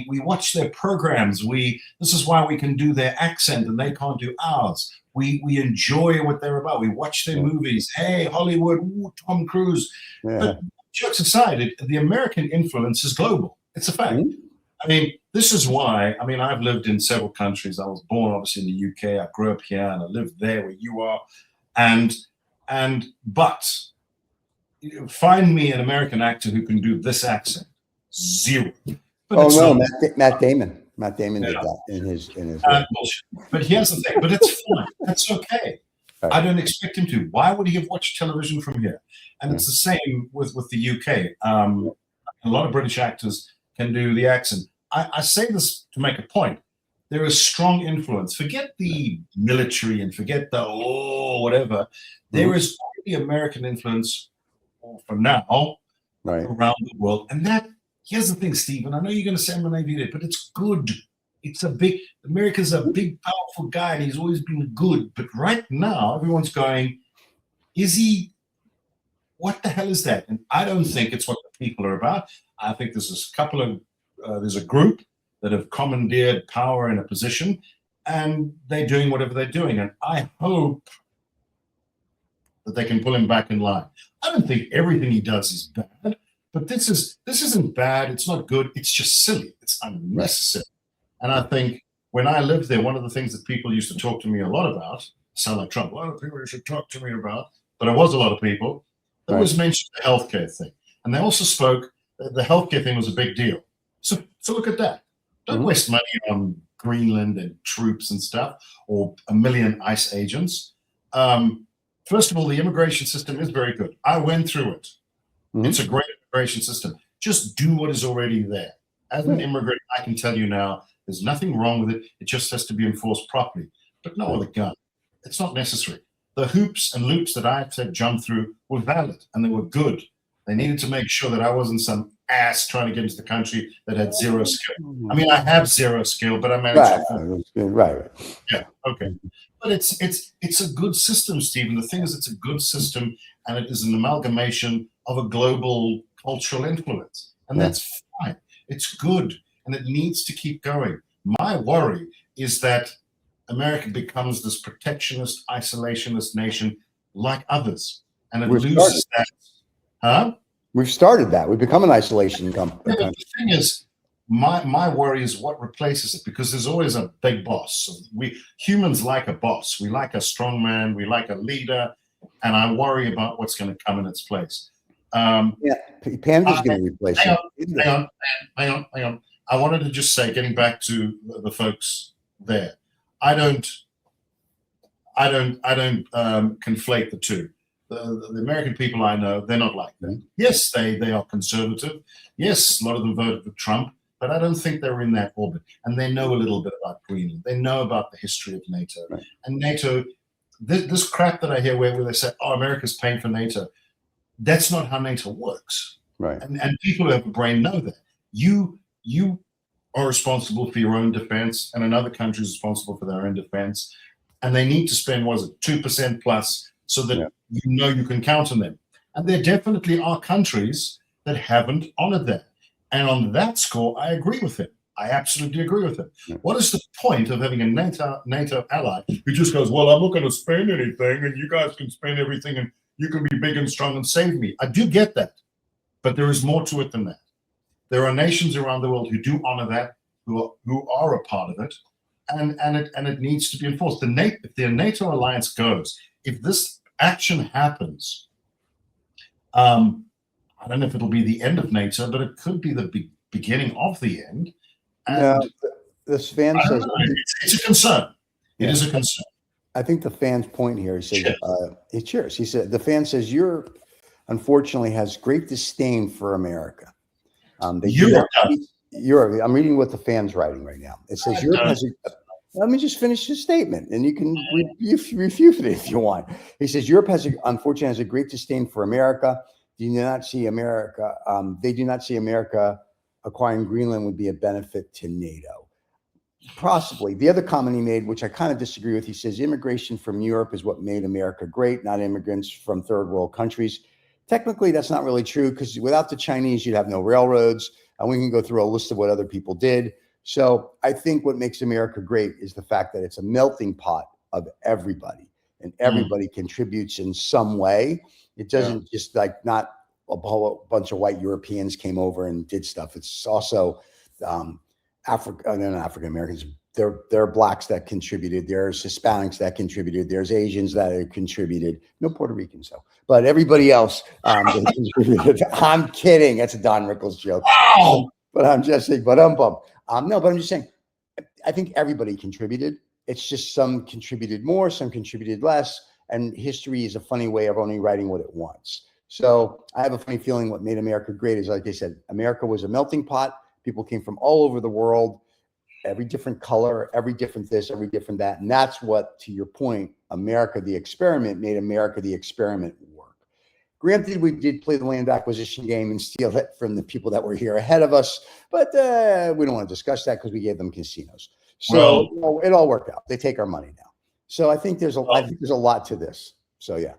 watch their programs. This is why we can do their accent and they can't do ours. We enjoy what they're about. We watch their movies. Hey, Hollywood, ooh, Tom Cruise. Yeah. But jokes aside, the American influence is global. It's a fact. This is why, I've lived in several countries. I was born, obviously, in the UK. I grew up here, and I lived there where you are. But find me an American actor who can do this accent. Zero. But Matt Damon. Matt Damon did that in his. But here's the thing. But it's fine. That's okay. Right. I don't expect him to. Why would he have watched television from here? And it's the same with the UK. A lot of British actors can do the accent. I say this to make a point. There is strong influence. Forget the military and forget the whatever. There is already American influence for now around the world. And here's the thing, Stephen. I know you're going to say I'm an idiot, but it's good. America's a big, powerful guy, and he's always been good. But right now, everyone's going, what the hell is that? And I don't think it's what the people are about. I think there's a group that have commandeered power in a position, and they're doing whatever they're doing. And I hope that they can pull him back in line. I don't think everything he does is bad, but this isn't bad. It's not good. It's just silly. It's unnecessary. And I think when I lived there, one of the things that people used to talk to me a lot about, sound like Trump, a lot of people you should talk to me about, but it was a lot of people, that was mentioned the healthcare thing. And they also spoke, the healthcare thing was a big deal. So look at that. Don't waste money on Greenland and troops and stuff, or a million ICE agents. First of all, the immigration system is very good. I went through it. It's a great immigration system. Just do what is already there. As an immigrant, I can tell you now, there's nothing wrong with it. It just has to be enforced properly. But no other gun. It's not necessary. The hoops and loops that I had to jump through were valid, and they were good. They needed to make sure that I wasn't some ass trying to get into the country that had zero skill. I mean, I have zero skill, but I managed to. Right. Yeah, okay. But it's a good system, Stephen. The thing is, it's a good system, and it is an amalgamation of a global cultural influence. And that's fine. It's good, and it needs to keep going. My worry is that America becomes this protectionist, isolationist nation like others, and it loses that. Huh? We've started that. We've become an isolation country. The thing is, my worry is what replaces it, because there's always a big boss. We humans like a boss. We like a strong man. We like a leader, and I worry about what's going to come in its place. Panda's going to replace it. Hang on. I wanted to just say, getting back to the folks there, I don't conflate the two. The American people I know, they're not like that. Yes, they are conservative. Yes, a lot of them voted for Trump, but I don't think they're in that orbit. And they know a little bit about Greenland. They know about the history of NATO. And NATO, this crap that I hear where they say, oh, America's paying for NATO, that's not how NATO works. And people who have a brain know that. You are responsible for your own defense, and another country is responsible for their own defense. And they need to spend, 2% plus, so that you know you can count on them. And there definitely are countries that haven't honored that. And on that score, I agree with him. I absolutely agree with him. What is the point of having a NATO ally who just goes, well, I'm not going to spend anything, and you guys can spend everything, and you can be big and strong and save me? I do get that. But there is more to it than that. There are nations around the world who do honor that, who are a part of it, and it needs to be enforced. If the NATO alliance goes, if this action happens, I don't know if it'll be the end of NATO, but it could be the beginning of the end. And this fan says it's a concern. It is a concern. I think the fan's point here, he says, cheers. He said, the fan says, Europe, unfortunately, has great disdain for America. Europe, I'm reading what the fan's writing right now. It says, Europe has let me just finish his statement, and you can refute it if you want. He says, Europe unfortunately has a great disdain for America. They do not see America acquiring Greenland would be a benefit to NATO. Possibly. The other comment he made, which I kind of disagree with, he says immigration from Europe is what made America great, not immigrants from third world countries. Technically, that's not really true, because without the Chinese, you'd have no railroads. And we can go through a list of what other people did. So I think what makes America great is the fact that it's a melting pot of everybody, and everybody contributes in some way. It doesn't just like not a whole bunch of white Europeans came over and did stuff. It's also African Americans. There are blacks that contributed. There's Hispanics that contributed. There's Asians that have contributed. No Puerto Ricans though, but everybody else contributed. I'm kidding. That's a Don Rickles joke. But I'm just saying. But I'm just saying. I think everybody contributed. It's just some contributed more, some contributed less, and history is a funny way of only writing what it wants. So I have a funny feeling what made America great is, like I said, America was a melting pot. People came from all over the world. Every different color, every different this, every different that. And that's what, to your point, America, the experiment, made America, the experiment work. Granted, we did play the land acquisition game and steal it from the people that were here ahead of us, but we don't want to discuss that because we gave them casinos. So it all worked out. They take our money now. So I think there's a lot to this. So yeah.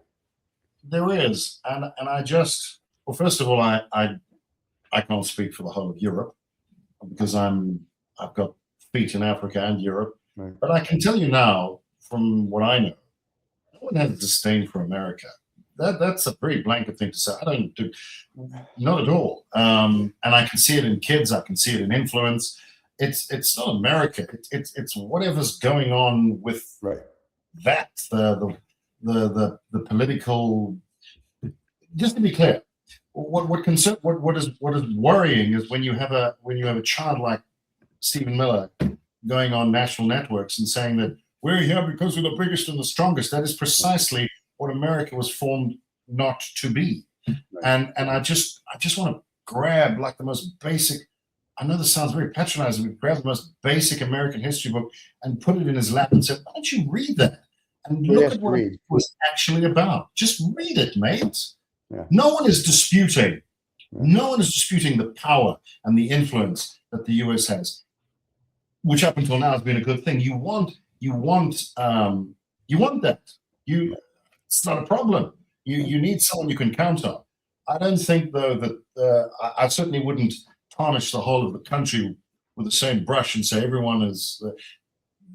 There is. And I just, well, first of all, I can't speak for the whole of Europe because I've got feet in Africa and Europe. Right. But I can tell you now, from what I know, no one has disdain for America. that's a pretty blanket thing to say. I don't do, not at all. And I can see it in kids. I can see it in influence. It's not America. It's whatever's going on with that the political. Just to be clear, what is worrying is when you have a child like Stephen Miller going on national networks and saying that we're here because we're the biggest and the strongest. That is precisely what America was formed not to be. And I just want to grab like the most basic. I know this sounds very patronizing, but grab the most basic American history book and put it in his lap and say, why don't you read that and look at what it was actually about? Just read it, mate. Yeah. No one is disputing the power and the influence that the US has, which up until now has been a good thing. You want that. It's not a problem. You need someone you can count on. I don't think though that I certainly wouldn't tarnish the whole of the country with the same brush and say everyone is.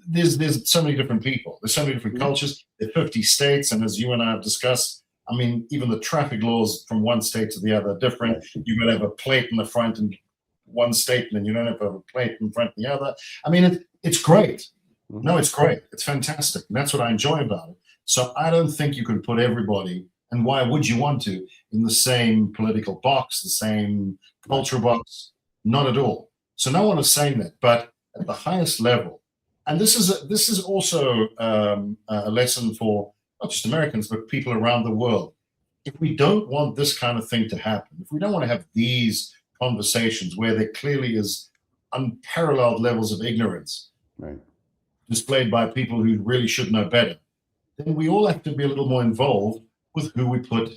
There's so many different people. There's so many different cultures. There are 50 states, and as you and I have discussed, I mean, even the traffic laws from one state to the other are different. You might have a plate in the front in one state, and then you don't have a plate in front of the other. I mean, it's great. No, it's great. It's fantastic. And that's what I enjoy about it. So I don't think you can put everybody, and why would you want to, in the same political box, the same culture box? Not at all. So no one is saying that. But at the highest level, and this is also a lesson for not just Americans, but people around the world. If we don't want this kind of thing to happen, if we don't want to have these conversations where there clearly is unparalleled levels of ignorance displayed by people who really should know better, then we all have to be a little more involved with who we put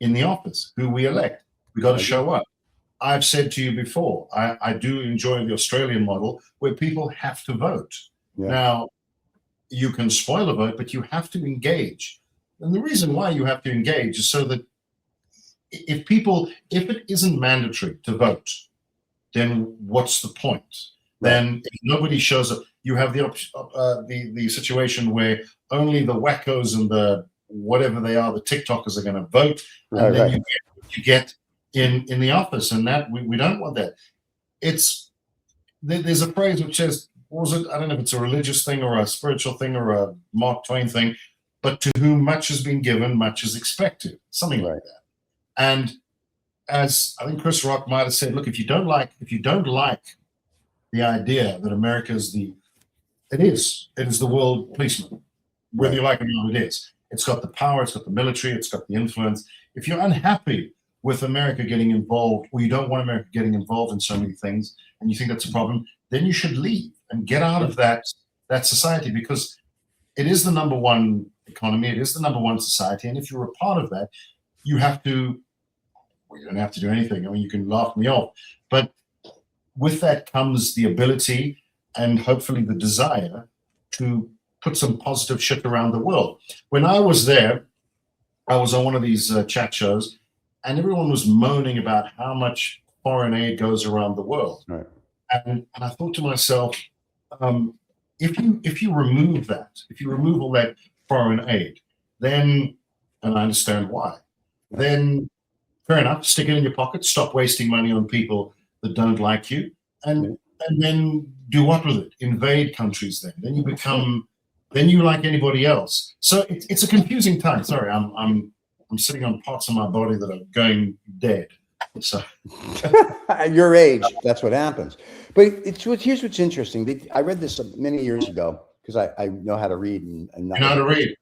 in the office, who we elect. We got to show up. I've said to you before, I do enjoy the Australian model where people have to vote. Now, you can spoil a vote, but you have to engage. And the reason why you have to engage is so that if it isn't mandatory to vote, then what's the point? Then if nobody shows up, you have the situation where only the wackos and the whatever they are, the TikTokers are going to vote, and then you get in the office, and that we don't want that. There's a phrase which says, what was it? I don't know if it's a religious thing or a spiritual thing or a Mark Twain thing, but to whom much has been given, much is expected, something like that. And as I think Chris Rock might have said, look, if you don't like the idea that America is it is the world policeman, whether you like it or not, it is. It's got the power, it's got the military, it's got the influence. If you're unhappy with America getting involved, or you don't want America getting involved in so many things, and you think that's a problem, then you should leave and get out of that society, because it is the number one economy, it is the number one society, and if you're a part of that, you have to, well, you don't have to do anything. I mean, you can laugh me off, but with that comes the ability and hopefully the desire to put some positive shit around the world. When I was there, I was on one of these chat shows, and everyone was moaning about how much foreign aid goes around the world. Right. And I thought to myself, if you remove that, if you remove all that foreign aid, then, and I understand why, then fair enough, stick it in your pocket, stop wasting money on people that don't like you, and then do what with it? Invade countries then. Then you become, then you like anybody else. So it's a confusing time. Sorry, I'm sitting on parts of my body that are going dead. So at your age, that's what happens. But here's what's interesting. I read this many years ago because I know how to read and not you know how to read.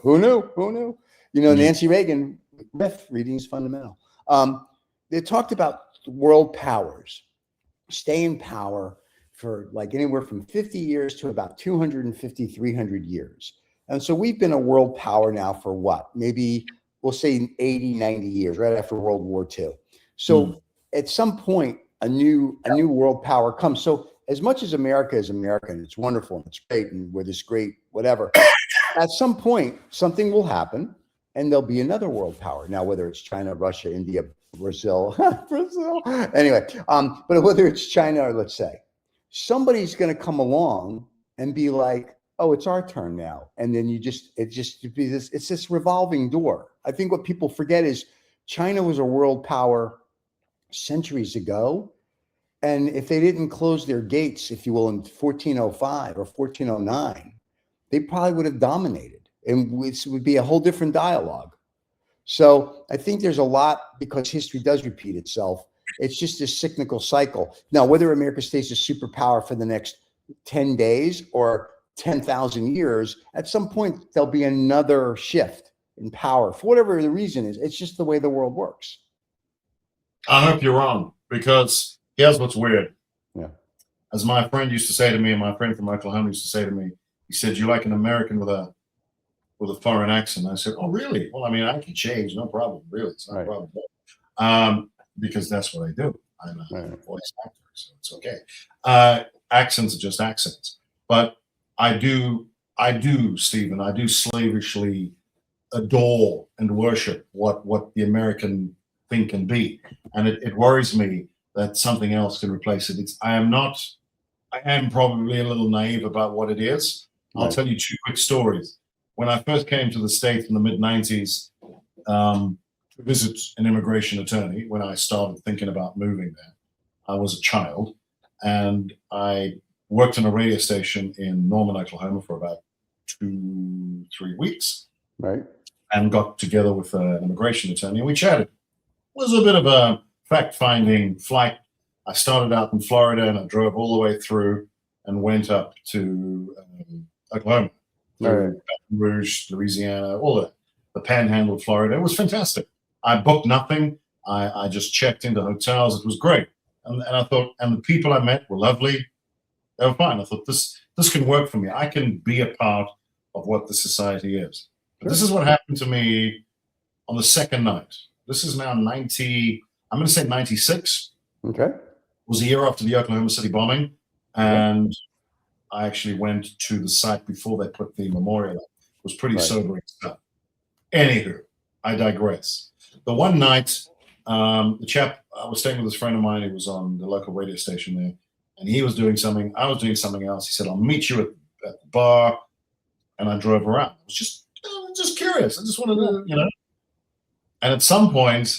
Who knew? You know, Nancy Reagan, reading is fundamental. They talked about world powers stay in power for like anywhere from 50 years to about 250, 300 years. And so we've been a world power now for what? Maybe we'll say 80, 90 years, right after World War II. So at some point, a new world power comes. So as much as America is American, it's wonderful and it's great and we're this great whatever, at some point, something will happen and there'll be another world power. Now, whether it's China, Russia, India, Brazil, anyway, but whether it's China or let's say, somebody's going to come along and be like, oh, it's our turn now. And then it's this revolving door. I think what people forget is China was a world power centuries ago. And if they didn't close their gates, if you will, in 1405 or 1409, they probably would have dominated, and it would be a whole different dialogue. So I think there's a lot, because history does repeat itself. It's just a cyclical cycle. Now, whether America stays a superpower for the next 10 days or 10,000 years, at some point, there'll be another shift in power for whatever the reason is. It's just the way the world works. I hope you're wrong, because here's what's weird. Yeah. As my friend used to say to me, and my friend from Oklahoma used to say to me, he said, "You like an American with a foreign accent?" I said, "Oh, really? Well, I mean, I can change, no problem. Really, it's not a problem." Because that's what I do. I'm a voice actor, so it's okay. Accents are just accents. But I do, Stephen, I do slavishly adore and worship what the American thing can be. And it worries me that something else can replace it. I am probably a little naive about what it is. I'll tell you 2 quick stories. When I first came to the States in the mid-90s to visit an immigration attorney, when I started thinking about moving there, I was a child, and I worked in a radio station in Norman, Oklahoma for about 2-3 weeks. Right. And got together with an immigration attorney, and we chatted. It was a bit of a fact-finding flight. I started out in Florida, and I drove all the way through and went up to Oklahoma, Baton Rouge, Louisiana, all the panhandle of Florida. It was fantastic. I booked nothing. I just checked into hotels. It was great. And I thought, and the people I met were lovely. They were fine. I thought, this can work for me. I can be a part of what the society is. But this is what happened to me on the second night. This is now 90, I'm going to say 96. Okay. It was a year after the Oklahoma City bombing. And I actually went to the site before they put the memorial up. It was pretty sobering stuff. Anywho, I digress. The one night, the chap, I was staying with this friend of mine who was on the local radio station there, and he was doing something, I was doing something else. He said, "I'll meet you at the bar," and I drove around. I was just curious. I just wanted to, And at some point,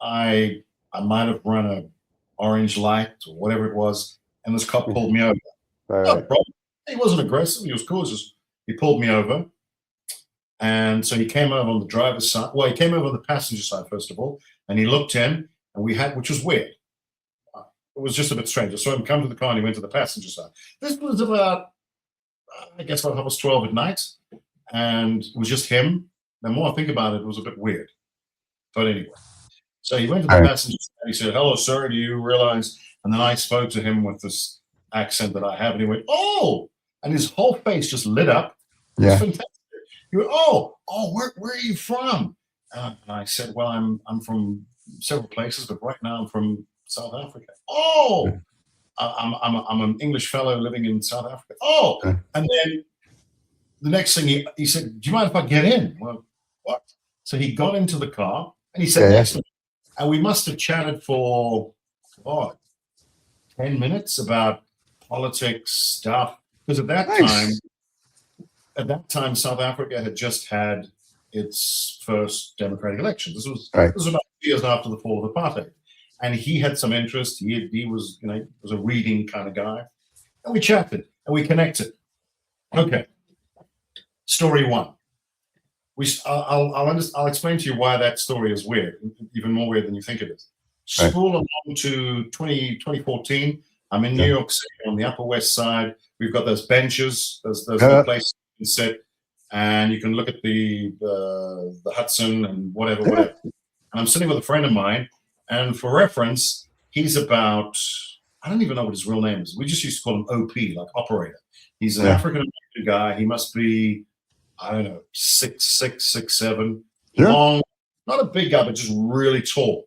I might have run a orange light or whatever it was, and this cop pulled me over. No problem. He wasn't aggressive. He was cool. He pulled me over. And so he came over on the driver's side. Well, he came over on the passenger side, first of all, and he looked in, and which was weird. It was just a bit strange. I saw him come to the car, and he went to the passenger side. This was about, I guess, about 12 at night, and it was just him. The more I think about it, it was a bit weird. But anyway, so he went to the passenger side. He said, "Hello, sir. Do you realize?" And then I spoke to him with this accent that I have, and he went, "Oh!" And his whole face just lit up. It was fantastic. He went, "Oh, where are you from?" And I said, "Well, I'm from several places, but right now I'm from South Africa." "Oh, I'm an English fellow living in South Africa." "Oh," and then the next thing he said, "Do you mind if I get in?" Well, what? So he got into the car, and he said, "Next," and we must have chatted for 10 minutes about politics stuff, because at that time, South Africa had just had its first democratic election. This was about 2 years after the fall of apartheid, and he had some interest. He was, was a reading kind of guy, and we chatted and we connected. Okay, story one. I'll explain to you why that story is weird, even more weird than you think it is. Scroll along to 2014. I'm in New York City on the Upper West Side. We've got those benches, those places you can sit, and you can look at the Hudson and whatever. And I'm sitting with a friend of mine, and for reference, he's about, I don't even know what his real name is. We just used to call him OP, like operator. He's an African-American guy. He must be, I don't know, 6'6", 6'7", long, not a big guy, but just really tall.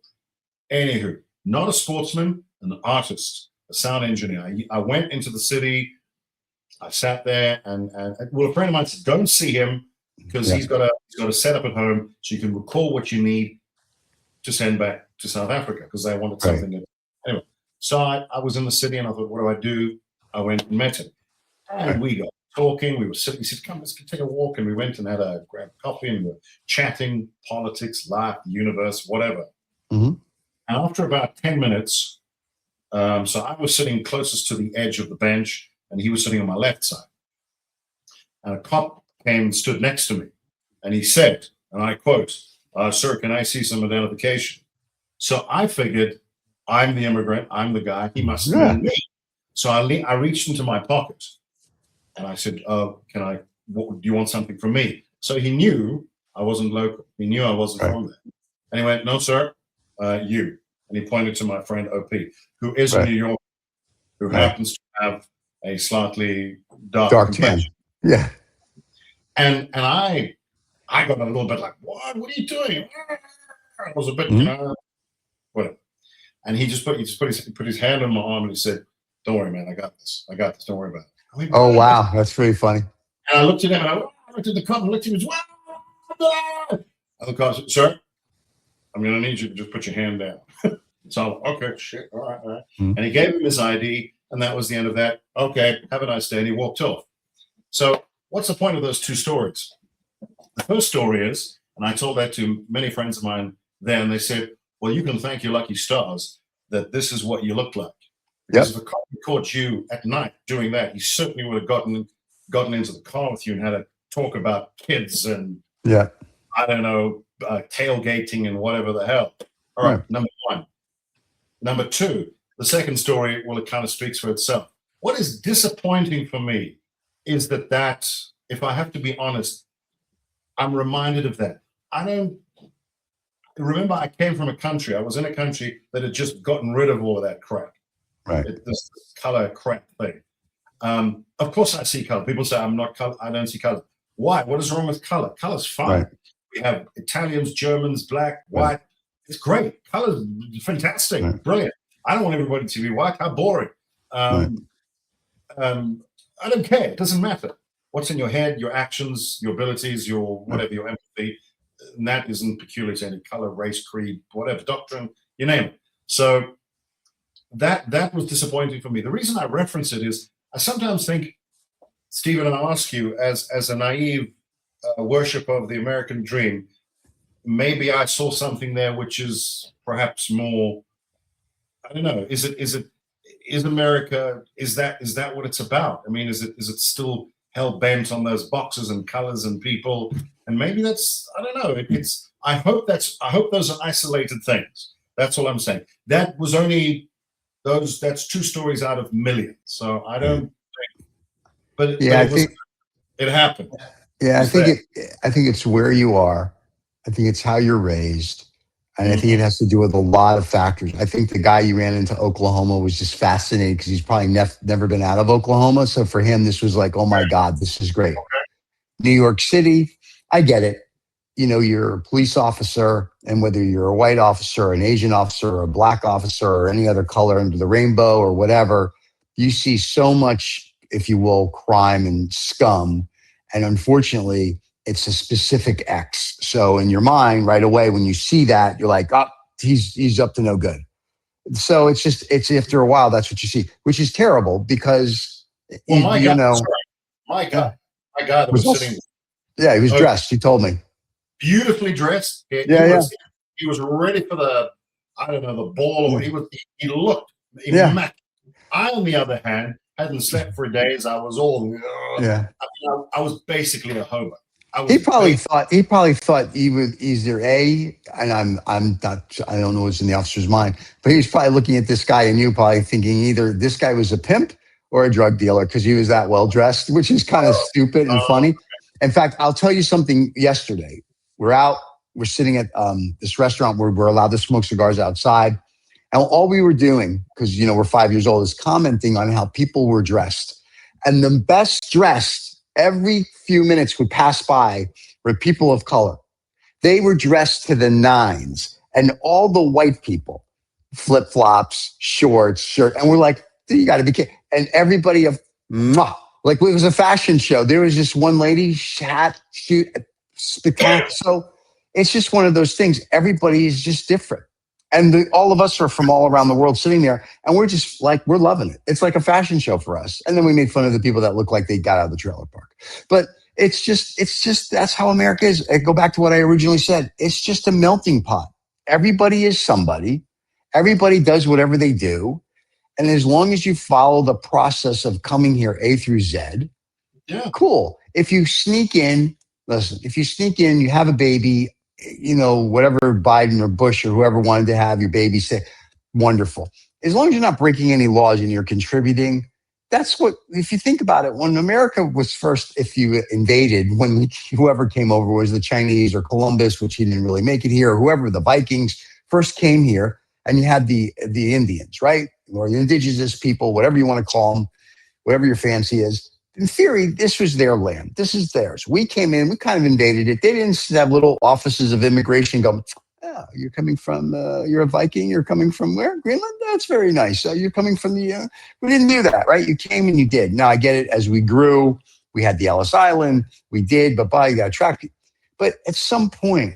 Anywho, not a sportsman, an artist, a sound engineer. I went into the city. I sat there, and a friend of mine said, "Don't see him because he's got a setup at home, so you can record what you need to send back to South Africa," because they wanted something. Anyway, so I was in the city, and I thought, what do? I went and met him, and we got talking. We were sitting. He said, "Come, let's take a walk." And we went and grabbed coffee, and we were chatting politics, life, the universe, whatever. Mm-hmm. And after about 10 minutes, so I was sitting closest to the edge of the bench, and he was sitting on my left side. And a cop came and stood next to me, and he said, and I quote, "Sir, can I see some identification?" So I figured, I'm the immigrant, I'm the guy, he must know me. So I reached into my pocket, and I said, "Oh, do you want something from me?" So he knew I wasn't local. He knew I wasn't from there. And he went, "No, sir, you." And he pointed to my friend OP, who is a New Yorker, who happens to have a slightly dark tan. complexion. Yeah. And I got a little bit like, what are you doing? I was a bit, whatever. And he just put his hand on my arm, and he said, "Don't worry, man, I got this. Don't worry about it." Oh, wow. That's pretty funny. And I looked at him, and I looked at the cop, and looked at him, and the cop said, "Sir, I'm going to need you to just put your hand down." So, okay, shit, all right. Mm-hmm. And he gave him his ID, and that was the end of that. Okay, have a nice day, and he walked off. So what's the point of those two stories? The first story is, and I told that to many friends of mine then, and they said, "Well, you can thank your lucky stars that this is what you look like." Because if a cop caught you at night doing that, he certainly would have gotten into the car with you and had a talk about kids and, I don't know, tailgating and whatever the hell. All right, number one. Number two, the second story, well, it kind of speaks for itself. What is disappointing for me is that, if I have to be honest, I'm reminded of that. I don't remember. I came from a country. I was in a country that had just gotten rid of all of that crap. This color crap thing. Of course, I see color. People say I'm not color. I don't see color. Why? What is wrong with color? Color's fine. We have Italians, Germans, black, white. It's great. Color's fantastic, brilliant. I don't want everybody to be white. How boring. I don't care. It doesn't matter. What's in your head, your actions, your abilities, your whatever, your empathy, and that isn't peculiar to any color, race, creed, whatever, doctrine, you name it. So that was disappointing for me. The reason I reference it is I sometimes think, Stephen, and I'll ask you, as a naive worshiper of the American dream, maybe I saw something there which is perhaps more, I don't know, is America, is that what it's about? I mean, is it still hell bent on those boxes and colors and people? And maybe that's, I don't know, I hope those are isolated things. That's all I'm saying. That was only that's two stories out of millions. So I don't think, but I think it happened. Yeah, I think it's where you are. I think it's how you're raised. And I think it has to do with a lot of factors. I think the guy you ran into Oklahoma was just fascinating because he's probably never been out of Oklahoma. So for him, this was like, oh my God, this is great. New York City, I get it. You know, you're a police officer, and whether you're a white officer, an Asian officer, or a black officer, or any other color under the rainbow or whatever, you see so much, if you will, crime and scum. And unfortunately, it's a specific X. So in your mind right away, when you see that, you're like, oh, he's up to no good. So it's after a while, that's what you see, which is terrible because, my God that was sitting. Yeah, he was dressed. He told me. Beautifully dressed. He was ready for the ball. Or he looked immaculate. I, on the other hand, hadn't slept for days. I was all I was basically a hobo. He probably thought he's either and I'm not, I don't know what's in the officer's mind, but he was probably looking at this guy and you probably thinking either this guy was a pimp or a drug dealer because he was that well dressed, which is kind of stupid and funny. In fact, I'll tell you something. Yesterday, we're sitting at this restaurant where we're allowed to smoke cigars outside. And all we were doing, because, we're 5 years old, is commenting on how people were dressed. And the best dressed every few minutes would pass by were people of color. They were dressed to the nines. And all the white people, flip-flops, shorts, shirt. And we're like, you got to be kidding. And everybody like it was a fashion show. There was just one lady, hat, shoot, spectacular. So it's just one of those things. Everybody is just different. And all of us are from all around the world sitting there, and we're just like, we're loving it. It's like a fashion show for us. And then we make fun of the people that look like they got out of the trailer park. But it's just, that's how America is. I go back to what I originally said. It's just a melting pot. Everybody is somebody. Everybody does whatever they do. And as long as you follow the process of coming here, A through Z, Yeah. cool. If you sneak in, listen, if you sneak in, you have a baby, whatever Biden or Bush or whoever wanted to have your baby say, wonderful. As long as you're not breaking any laws and you're contributing, that's what, if you think about it, when America was first, if you invaded, when whoever came over was the Chinese or Columbus, which he didn't really make it here, or whoever, the Vikings first came here, and you had the Indians, right? Or the indigenous people, whatever you want to call them, whatever your fancy is. In theory, this was their land. This is theirs. We came in, we kind of invaded it. They didn't have little offices of immigration go, oh, you're coming from, you're a Viking, you're coming from where? Greenland? That's very nice. You're coming from the, we didn't do that, right? You came and you did. Now I get it. As we grew, we had the Ellis Island, we did, but you got to attract people. But at some point,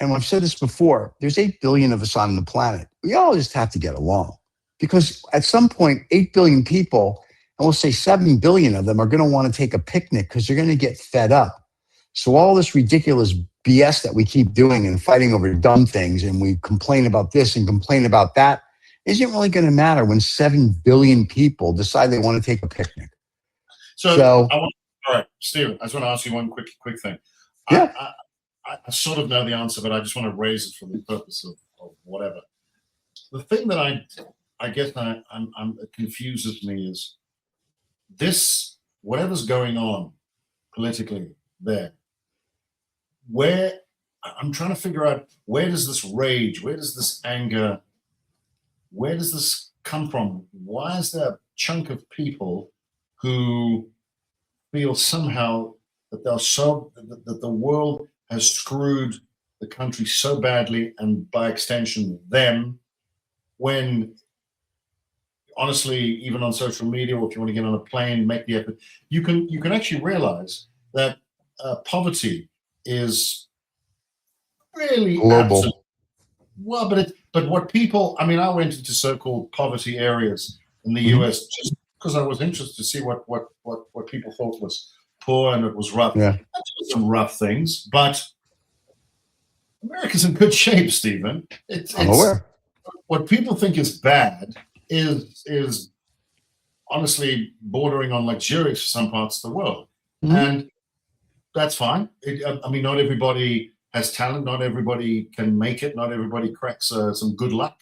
and I've said this before, there's 8 billion of us on the planet. We all just have to get along, because at some point, 8 billion people, and we'll say 7 billion of them are going to want to take a picnic because they're going to get fed up. So all this ridiculous BS that we keep doing and fighting over dumb things, and we complain about this and complain about that, isn't really going to matter when 7 billion people decide they want to take a picnic. So all right, Stephen, I just want to ask you one quick thing. Yeah. I sort of know the answer, but I just want to raise it for the purpose of whatever. The thing that I guess I'm confuses me is this, whatever's going on politically there, where I'm trying to figure out, where does this rage, where does this anger, where does this come from? Why is there a chunk of people who feel somehow that that the world has screwed the country so badly, and by extension them, when honestly, even on social media, or if you want to get on a plane, make the effort, you can actually realize that poverty is really global. Well, but what people, I mean, I went into so-called poverty areas in the US just because I was interested to see what people thought was poor and it was rough. Yeah. Some rough things, but America's in good shape, Stephen. I'm aware. What people think is bad is honestly bordering on luxurious for some parts of the world, and that's fine. I mean, not everybody has talent. Not everybody can make it. Not everybody cracks some good luck.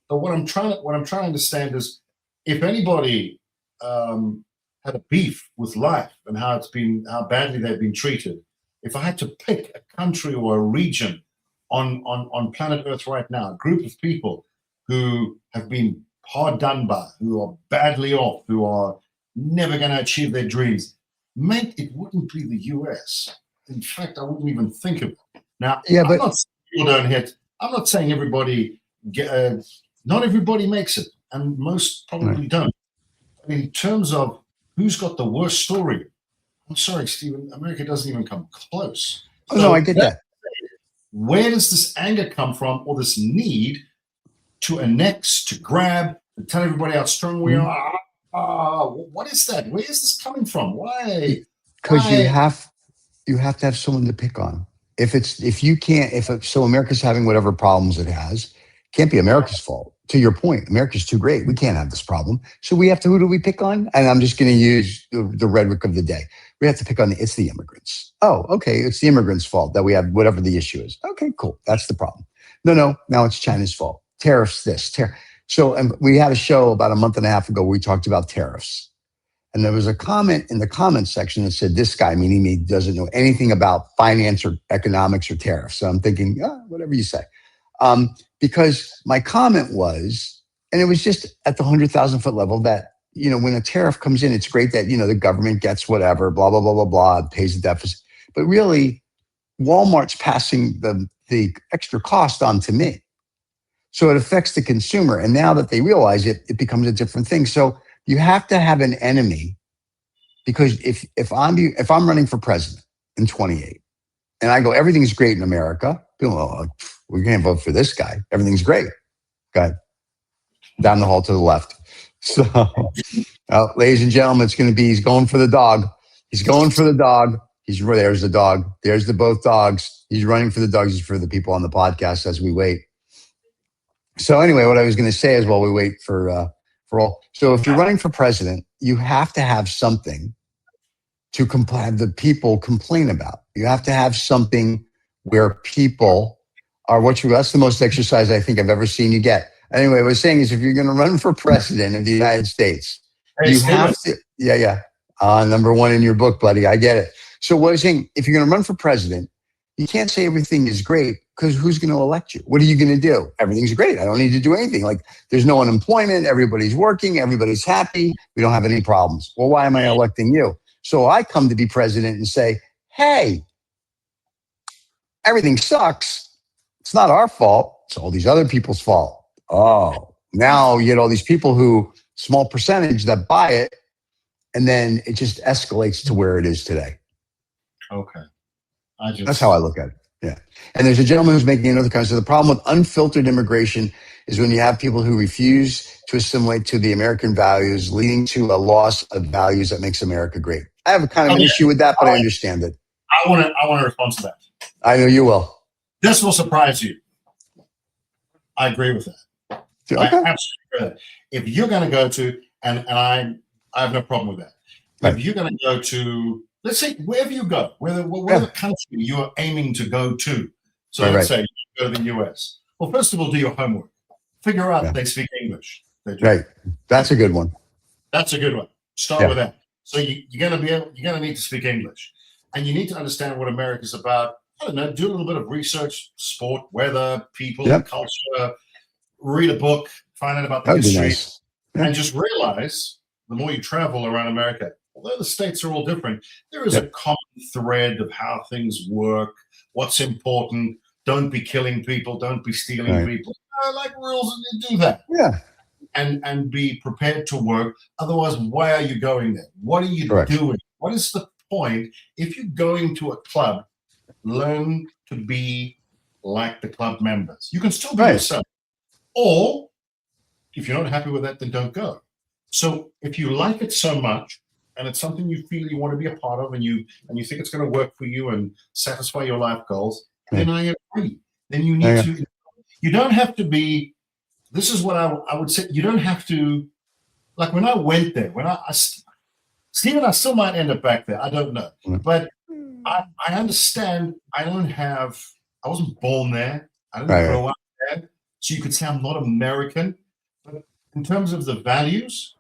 But what I'm trying to understand is, if anybody had a beef with life and how badly they've been treated, if I had to pick a country or a region on planet Earth right now, a group of people who have been hard done by, who are badly off, who are never going to achieve their dreams, mate, it wouldn't be the US. In fact, I wouldn't even think of it. Now, I'm not saying people don't hit. I'm not saying everybody, not everybody makes it, and most probably don't. In terms of who's got the worst story, I'm sorry, Stephen, America doesn't even come close. Oh, no, I get that. Where does this anger come from, or this need to annex, to grab, to tell everybody how strong we are? What is that? Where is this coming from? Why? Because you have to have someone to pick on. So America's having whatever problems it has, can't be America's fault. To your point, America's too great. We can't have this problem. So who do we pick on? And I'm just going to use the rhetoric of the day. We have to pick on it's the immigrants. Oh, okay. It's the immigrants' fault that we have whatever the issue is. Okay, cool. That's the problem. No. Now it's China's fault. Tariffs this. So we had a show about a month and a half ago where we talked about tariffs. And there was a comment in the comments section that said, this guy, meaning me, doesn't know anything about finance or economics or tariffs. So I'm thinking, whatever you say. Because my comment was, and it was just at the 100,000 foot level, that, when a tariff comes in, it's great that, the government gets whatever, blah, blah, blah, blah, blah, pays the deficit. But really, Walmart's passing the extra cost on to me. So it affects the consumer. And now that they realize it, it becomes a different thing. So you have to have an enemy, because if I'm running for president in 28 and I go, everything's great in America, people are like, we can't vote for this guy. Everything's great. Go ahead. Down the hall to the left. So, ladies and gentlemen, it's going to be, he's going for the dog. He's going for the dog. There's the dog. There's the both dogs. He's running for the dogs. He's for the people on the podcast as we wait. So anyway, what I was going to say is while we wait for all. So if you're running for president, you have to have something to have the people complain about. You have to have something where people are that's the most exercise I think I've ever seen you get. Anyway, what I was saying is if you're going to run for president of the United States, you have to, number one in your book, buddy. I get it. So what I was saying, if you're going to run for president, you can't say everything is great because who's going to elect you? What are you going to do? Everything's great. I don't need to do anything. Like there's no unemployment. Everybody's working. Everybody's happy. We don't have any problems. Well, why am I electing you? So I come to be president and say, hey, everything sucks. It's not our fault. It's all these other people's fault. Oh, now you get all these people who, small percentage that buy it, and then it just escalates to where it is today. Okay. That's how I look at it. Yeah. And there's a gentleman who's making another comment. So the problem with unfiltered immigration is when you have people who refuse to assimilate to the American values, leading to a loss of values that makes America great. I have a kind of an issue with that, but I understand it. I want to respond to that. I know you will. This will surprise you. I agree with that. Okay. I absolutely agree with that. If you're going to go to, and I have no problem with that. Right. If you're going to go to, let's say, wherever you go, whatever country you are aiming to go to. So let's say you go to the US. Well, first of all, do your homework. Figure out they speak English. They do. Right. That's a good one. That's a good one. Start with that. So you're going to need to speak English. And you need to understand what America's about. I don't know, do a little bit of research, sport, weather, people, culture, read a book, find out about the history, nice. And just realize the more you travel around America, although the states are all different, there is a common thread of how things work, what's important. Don't be killing people, don't be stealing people. I like rules and you do that. Yeah. And be prepared to work. Otherwise, why are you going there? What are you doing? What is the point? If you're going to a club, learn to be like the club members. You can still be yourself. Or if you're not happy with that, then don't go. So if you like it so much and it's something you feel you want to be a part of and you think it's going to work for you and satisfy your life goals, then I agree. Then you need to, you don't have to be, this is what I would say, you don't have to, like when I went there, Stephen, I still might end up back there. I don't know. But I understand I wasn't born there. I didn't grow up there. So you could say I'm not American. But in terms of the values,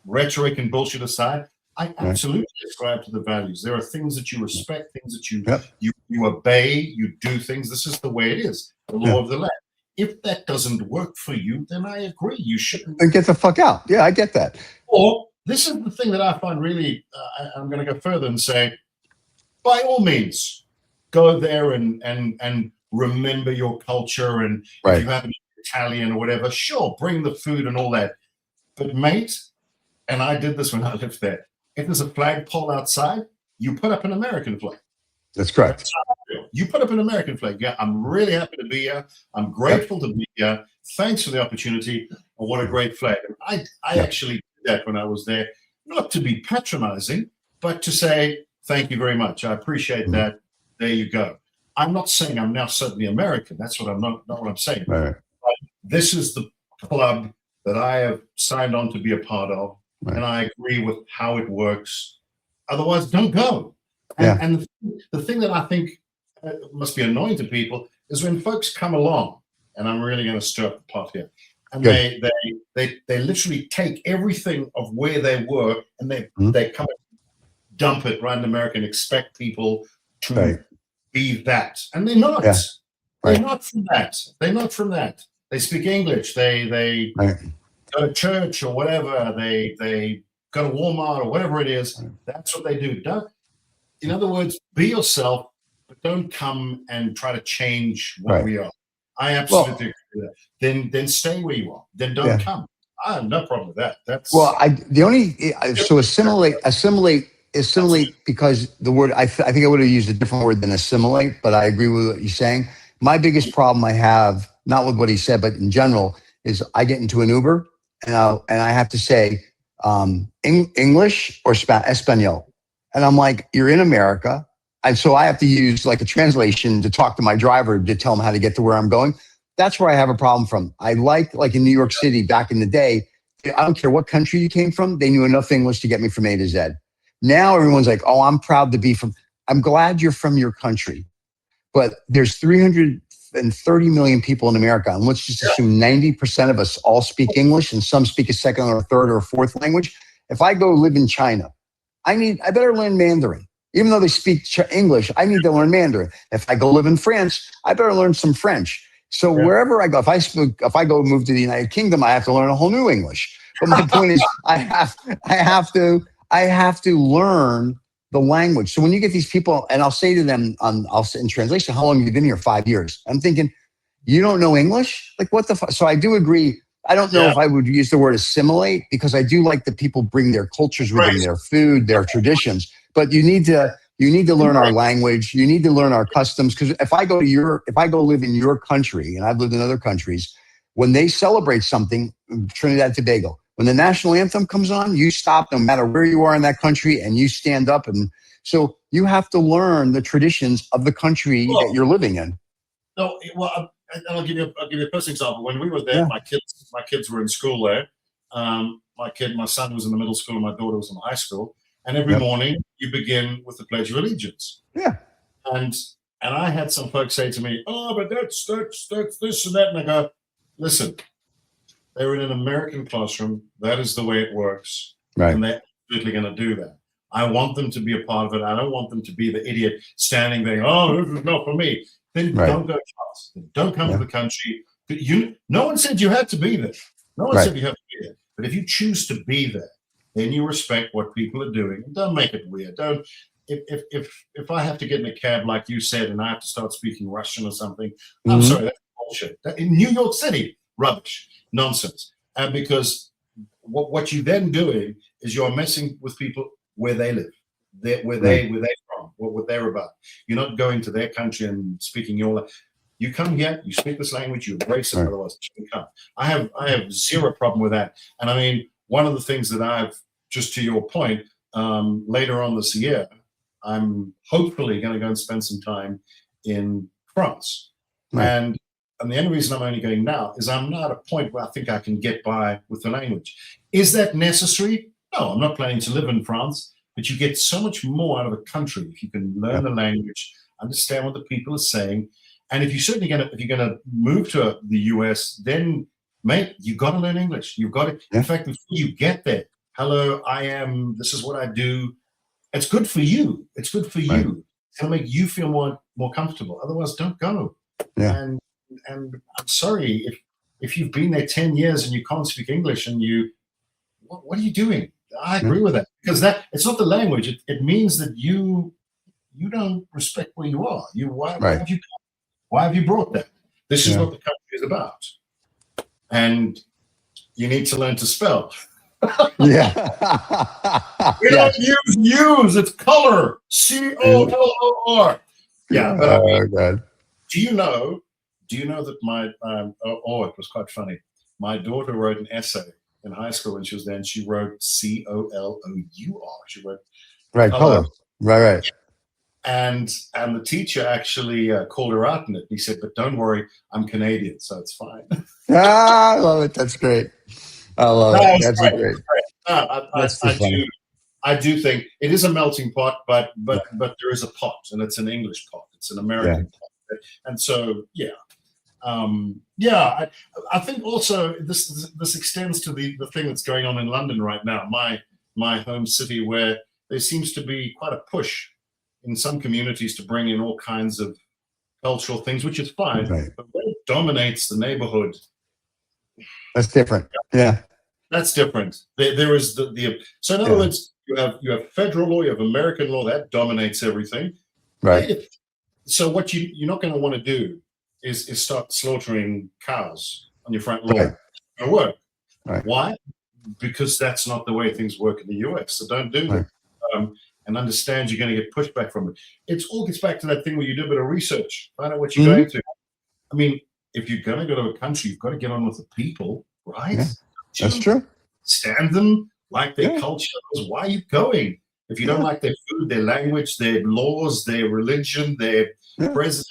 rhetoric and bullshit aside, I absolutely ascribe to the values. There are things that you respect, things that you obey, you do things. This is the way it is, the law of the land. If that doesn't work for you, then I agree. You shouldn't. Then get the fuck out. Yeah, I get that. Or this is the thing that I find really, I'm going to go further and say, by all means, go there and remember your culture. And if you happen to be Italian or whatever, sure, bring the food and all that. But mate, and I did this when I lived there, if there's a flagpole outside, you put up an American flag. That's correct. That's how I feel. You put up an American flag. Yeah, I'm really happy to be here. I'm grateful to be here. Thanks for the opportunity. And what a great flag. And I actually did that when I was there, not to be patronizing, but to say, thank you very much. I appreciate that. There you go. I'm not saying I'm now suddenly American. That's what I'm not what I'm saying. But this is the club that I have signed on to be a part of. And I agree with how it works. Otherwise, don't go. And the thing that I think must be annoying to people is when folks come along, and I'm really going to stir up the pot here, and they literally take everything of where they were and they come and dump it right in America and expect people to be that. And they're not. They're not from that. They're not from that. They speak English. They go to church or whatever. They go to Walmart or whatever it is. That's what they do. In other words, be yourself, but don't come and try to change what we are. I absolutely agree with that. Then stay where you are. Then don't come. I have no problem with that. That's assimilate because the word I think I would have used a different word than assimilate, but I agree with what you're saying. My biggest problem I have, not with what he said, but in general, is I get into an Uber and I have to say English or Espanol, and I'm like, you're in America, and so I have to use like a translation to talk to my driver to tell him how to get to where I'm going. That's where I have a problem from. I like in New York City back in the day, I don't care what country you came from, they knew enough English to get me from A to Z. Now everyone's like, oh, I'm proud to be from. I'm glad you're from your country, but there's 330 million people in America, and let's just assume 90% of us all speak English, and some speak a second or third or fourth language. If I go live in China, I better learn Mandarin. Even though they speak English, I need to learn Mandarin. If I go live in France, I better learn some French. So wherever I go, if I go move to the United Kingdom, I have to learn a whole new English. But my point is, I have to learn the language. So when you get these people, and I'll say to them, in translation, how long have you been here? 5 years. I'm thinking, you don't know English? Like what the fuck? So I do agree. I don't know if I would use the word assimilate, because I do like that people bring their cultures with them, their food, their traditions. But you need to learn our language. You need to learn our customs. Because if I go live in your country, and I've lived in other countries, when they celebrate something, Trinidad and Tobago, when the national anthem comes on, you stop no matter where you are in that country and you stand up. And so you have to learn the traditions of the country that you're living in. No, well, I'll give you a personal example. When we were there, my kids were in school there. My son was in the middle school and my daughter was in high school. And every morning you begin with the Pledge of Allegiance. Yeah. And I had some folks say to me, oh, but that's this and that. And I go, listen, they were in an American classroom. That is the way it works. Right. And they're absolutely going to do that. I want them to be a part of it. I don't want them to be the idiot standing there, oh, this is not for me. Then don't go to class. Don't come to the country. No one said you had to be there. No one said you have to be there. But if you choose to be there, then you respect what people are doing. Don't make it weird. Don't. If I have to get in a cab like you said, and I have to start speaking Russian or something, I'm sorry, that's bullshit. In New York City, rubbish, nonsense. And because what you're then doing is you're messing with people where they live, where they're from, what they're about. You're not going to their country and speaking your language. You come here, you speak this language, you embrace it. Otherwise, you come. I have zero problem with that. And I mean, one of the things that I've, just to your point, later on this year, I'm hopefully going to go and spend some time in France. And the only reason I'm only going now is I'm not at a point where I think I can get by with the language. Is that necessary? No, I'm not planning to live in France, but you get so much more out of a country if you can learn the language, understand what the people are saying. And if you're going to move to the US, then mate, you got to learn English. You've got to. In fact, before you get there, hello, this is what I do. It's good for you. It's good for you. It'll make you feel more comfortable. Otherwise, don't go. Yeah. And I'm sorry if you've been there 10 years and you can't speak English and what are you doing? I agree with that, because it's not the language. It means that you don't respect where you are. Why have you brought that? This is what the country is about. And you need to learn to spell. We don't use it's color. COLOR. Yeah. But I mean, do you know that my it was quite funny. My daughter wrote an essay in high school when she was there, and she wrote COLOUR. She wrote color. Right. And the teacher actually called her out in it. He said, but don't worry, I'm Canadian, so it's fine. I love it. That's great. I love it. That's great. I do think it is a melting pot, but there is a pot, and it's an English pot. It's an American pot. And so, I think also this extends to the thing that's going on in London right now, my home city, where there seems to be quite a push in some communities to bring in all kinds of cultural things, which is fine, but when it dominates the neighborhood, that's different. Yeah, that's different. There is so in other words, you have federal law, you have American law that dominates everything. Right. So what you're not going to want to do is start slaughtering cows on your front lawn. It's going to work. Right. Why? Because that's not the way things work in the US. So don't do that. And understand you're going to get pushback from it. It all gets back to that thing where you do a bit of research, find out what you're going to. I mean, if you're going to go to a country, you've got to get on with the people, right? Yeah, that's true. Stand them, like their culture. Why are you going? If you don't like their food, their language, their laws, their religion, their president,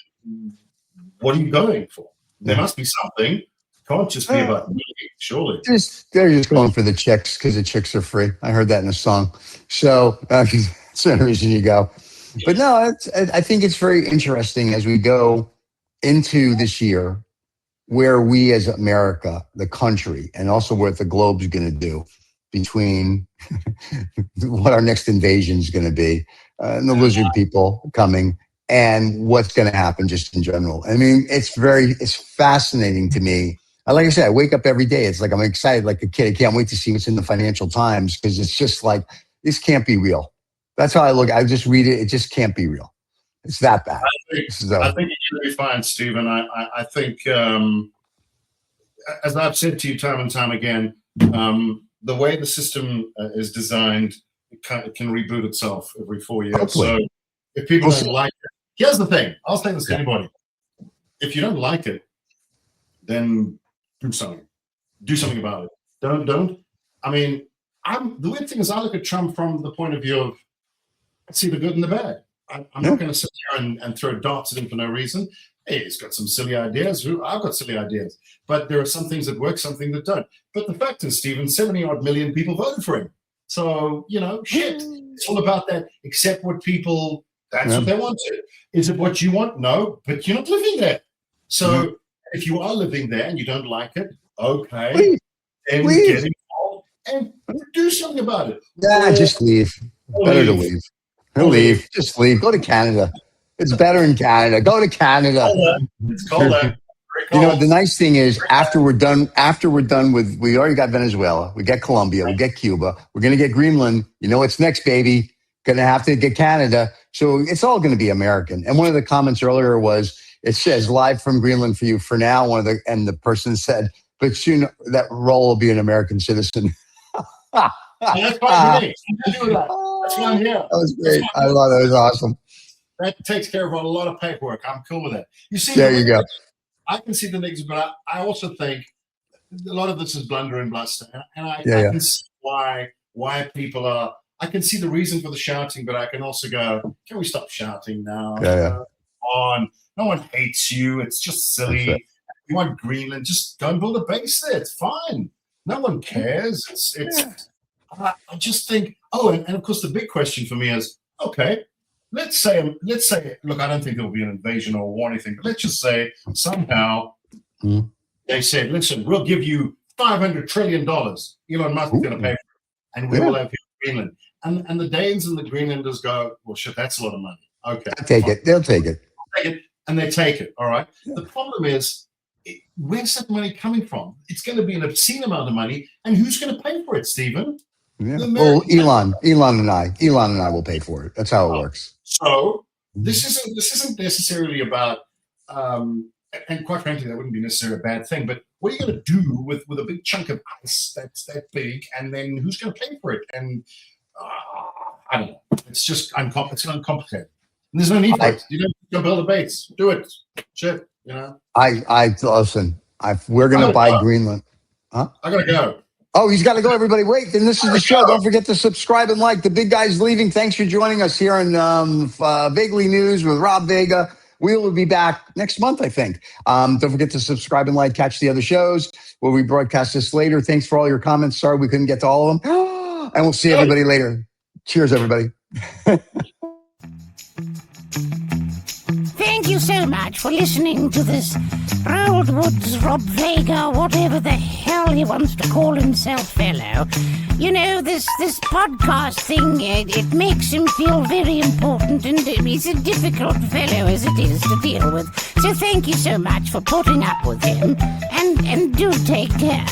what are you going for? There must be something. It can't just be about me, surely. They're just going for the chicks because the chicks are free. I heard that in a song. So that's the only reason you go. But no, I think it's very interesting as we go into this year where we as America, the country, and also what the globe's going to do between what our next invasion is going to be, and the lizard people coming, and what's going to happen just in general. I mean, it's fascinating to me. Like I said, I wake up every day. It's like I'm excited like a kid. I can't wait to see what's in the Financial Times because it's just like, this can't be real. That's how I look. I just read it. It just can't be real. It's that bad. I think you're going to be fine, Stephen. I think, as I've said to you time and time again, the way the system is designed, it can reboot itself every 4 years. Hopefully. So if people don't like it, here's the thing. I'll say this to anybody. If you don't like it, then do something. Do something about it. Don't. I mean, the weird thing is I look at Trump from the point of view of, I see the good and the bad. I'm not going to sit here and throw darts at him for no reason. Hey, he's got some silly ideas. I've got silly ideas. But there are some things that work, some things that don't. But the fact is, Stephen, 70-odd million people voted for him. So, shit. It's all about that. Accept what people, that's what they wanted. Is it what you want? No, but you're not living there. So if you are living there and you don't like it, okay, then get involved and do something about it. Nah, just leave. Better to leave. He'll leave. Just leave. Go to Canada. It's better in Canada. Go to Canada. It's colder. The nice thing is after we're done with, we already got Venezuela, we got Colombia, we got Cuba, we're going to get Greenland. You know what's next, baby? Going to have to get Canada. So it's all going to be American. And one of the comments earlier was, it says live from Greenland for you for now. And the person said, but soon that role will be an American citizen. That's fine for me. That's why I'm here. That was great. I love that. It was awesome. That takes care of a lot of paperwork. I'm cool with that. You see, there you go. I can see the negatives, but I also think a lot of this is blunder and bluster, and I can see why people are. I can see the reason for the shouting, but I can also go, can we stop shouting now? On, no one hates you. It's just silly. You want Greenland? Just go and build a base there. It's fine. No one cares. I just think. Oh, and of course, the big question for me is, okay. Let's say, look, I don't think there will be an invasion or war or anything, but let's just say somehow they said, listen, we'll give you $500 trillion. Elon Musk is going to pay for it, and we all have Greenland. And the Danes and the Greenlanders go, well, shit, that's a lot of money. Okay. They'll take it. And they take it, all right? Yeah. The problem is, where's that money coming from? It's going to be an obscene amount of money, and who's going to pay for it, Stephen? Yeah. Well, Elon and I will pay for it. That's how it works. So this isn't necessarily about, and quite frankly, that wouldn't be necessarily a bad thing. But what are you going to do with a big chunk of ice that's that big, and then who's going to pay for it? And I don't know. It's just it's uncomplicated. And there's no need for it. You don't go build a base. Do it. Shit. I listen. We're going to buy Greenland. Huh? I gotta go. Oh, he's got to go, everybody. Wait, then this is the show. Don't forget to subscribe and like. The big guy's leaving. Thanks for joining us here on Vaguely News with Rob Vega. We will be back next month, I think. Don't forget to subscribe and like. Catch the other shows where we broadcast this later. Thanks for all your comments. Sorry we couldn't get to all of them. And we'll see everybody later. Cheers, everybody. Thank you so much for listening to this Old Woods Rob Vega, whatever the hell he wants to call himself, fellow. This podcast thing, it makes him feel very important, and he's a difficult fellow as it is to deal with. So thank you so much for putting up with him, and do take care.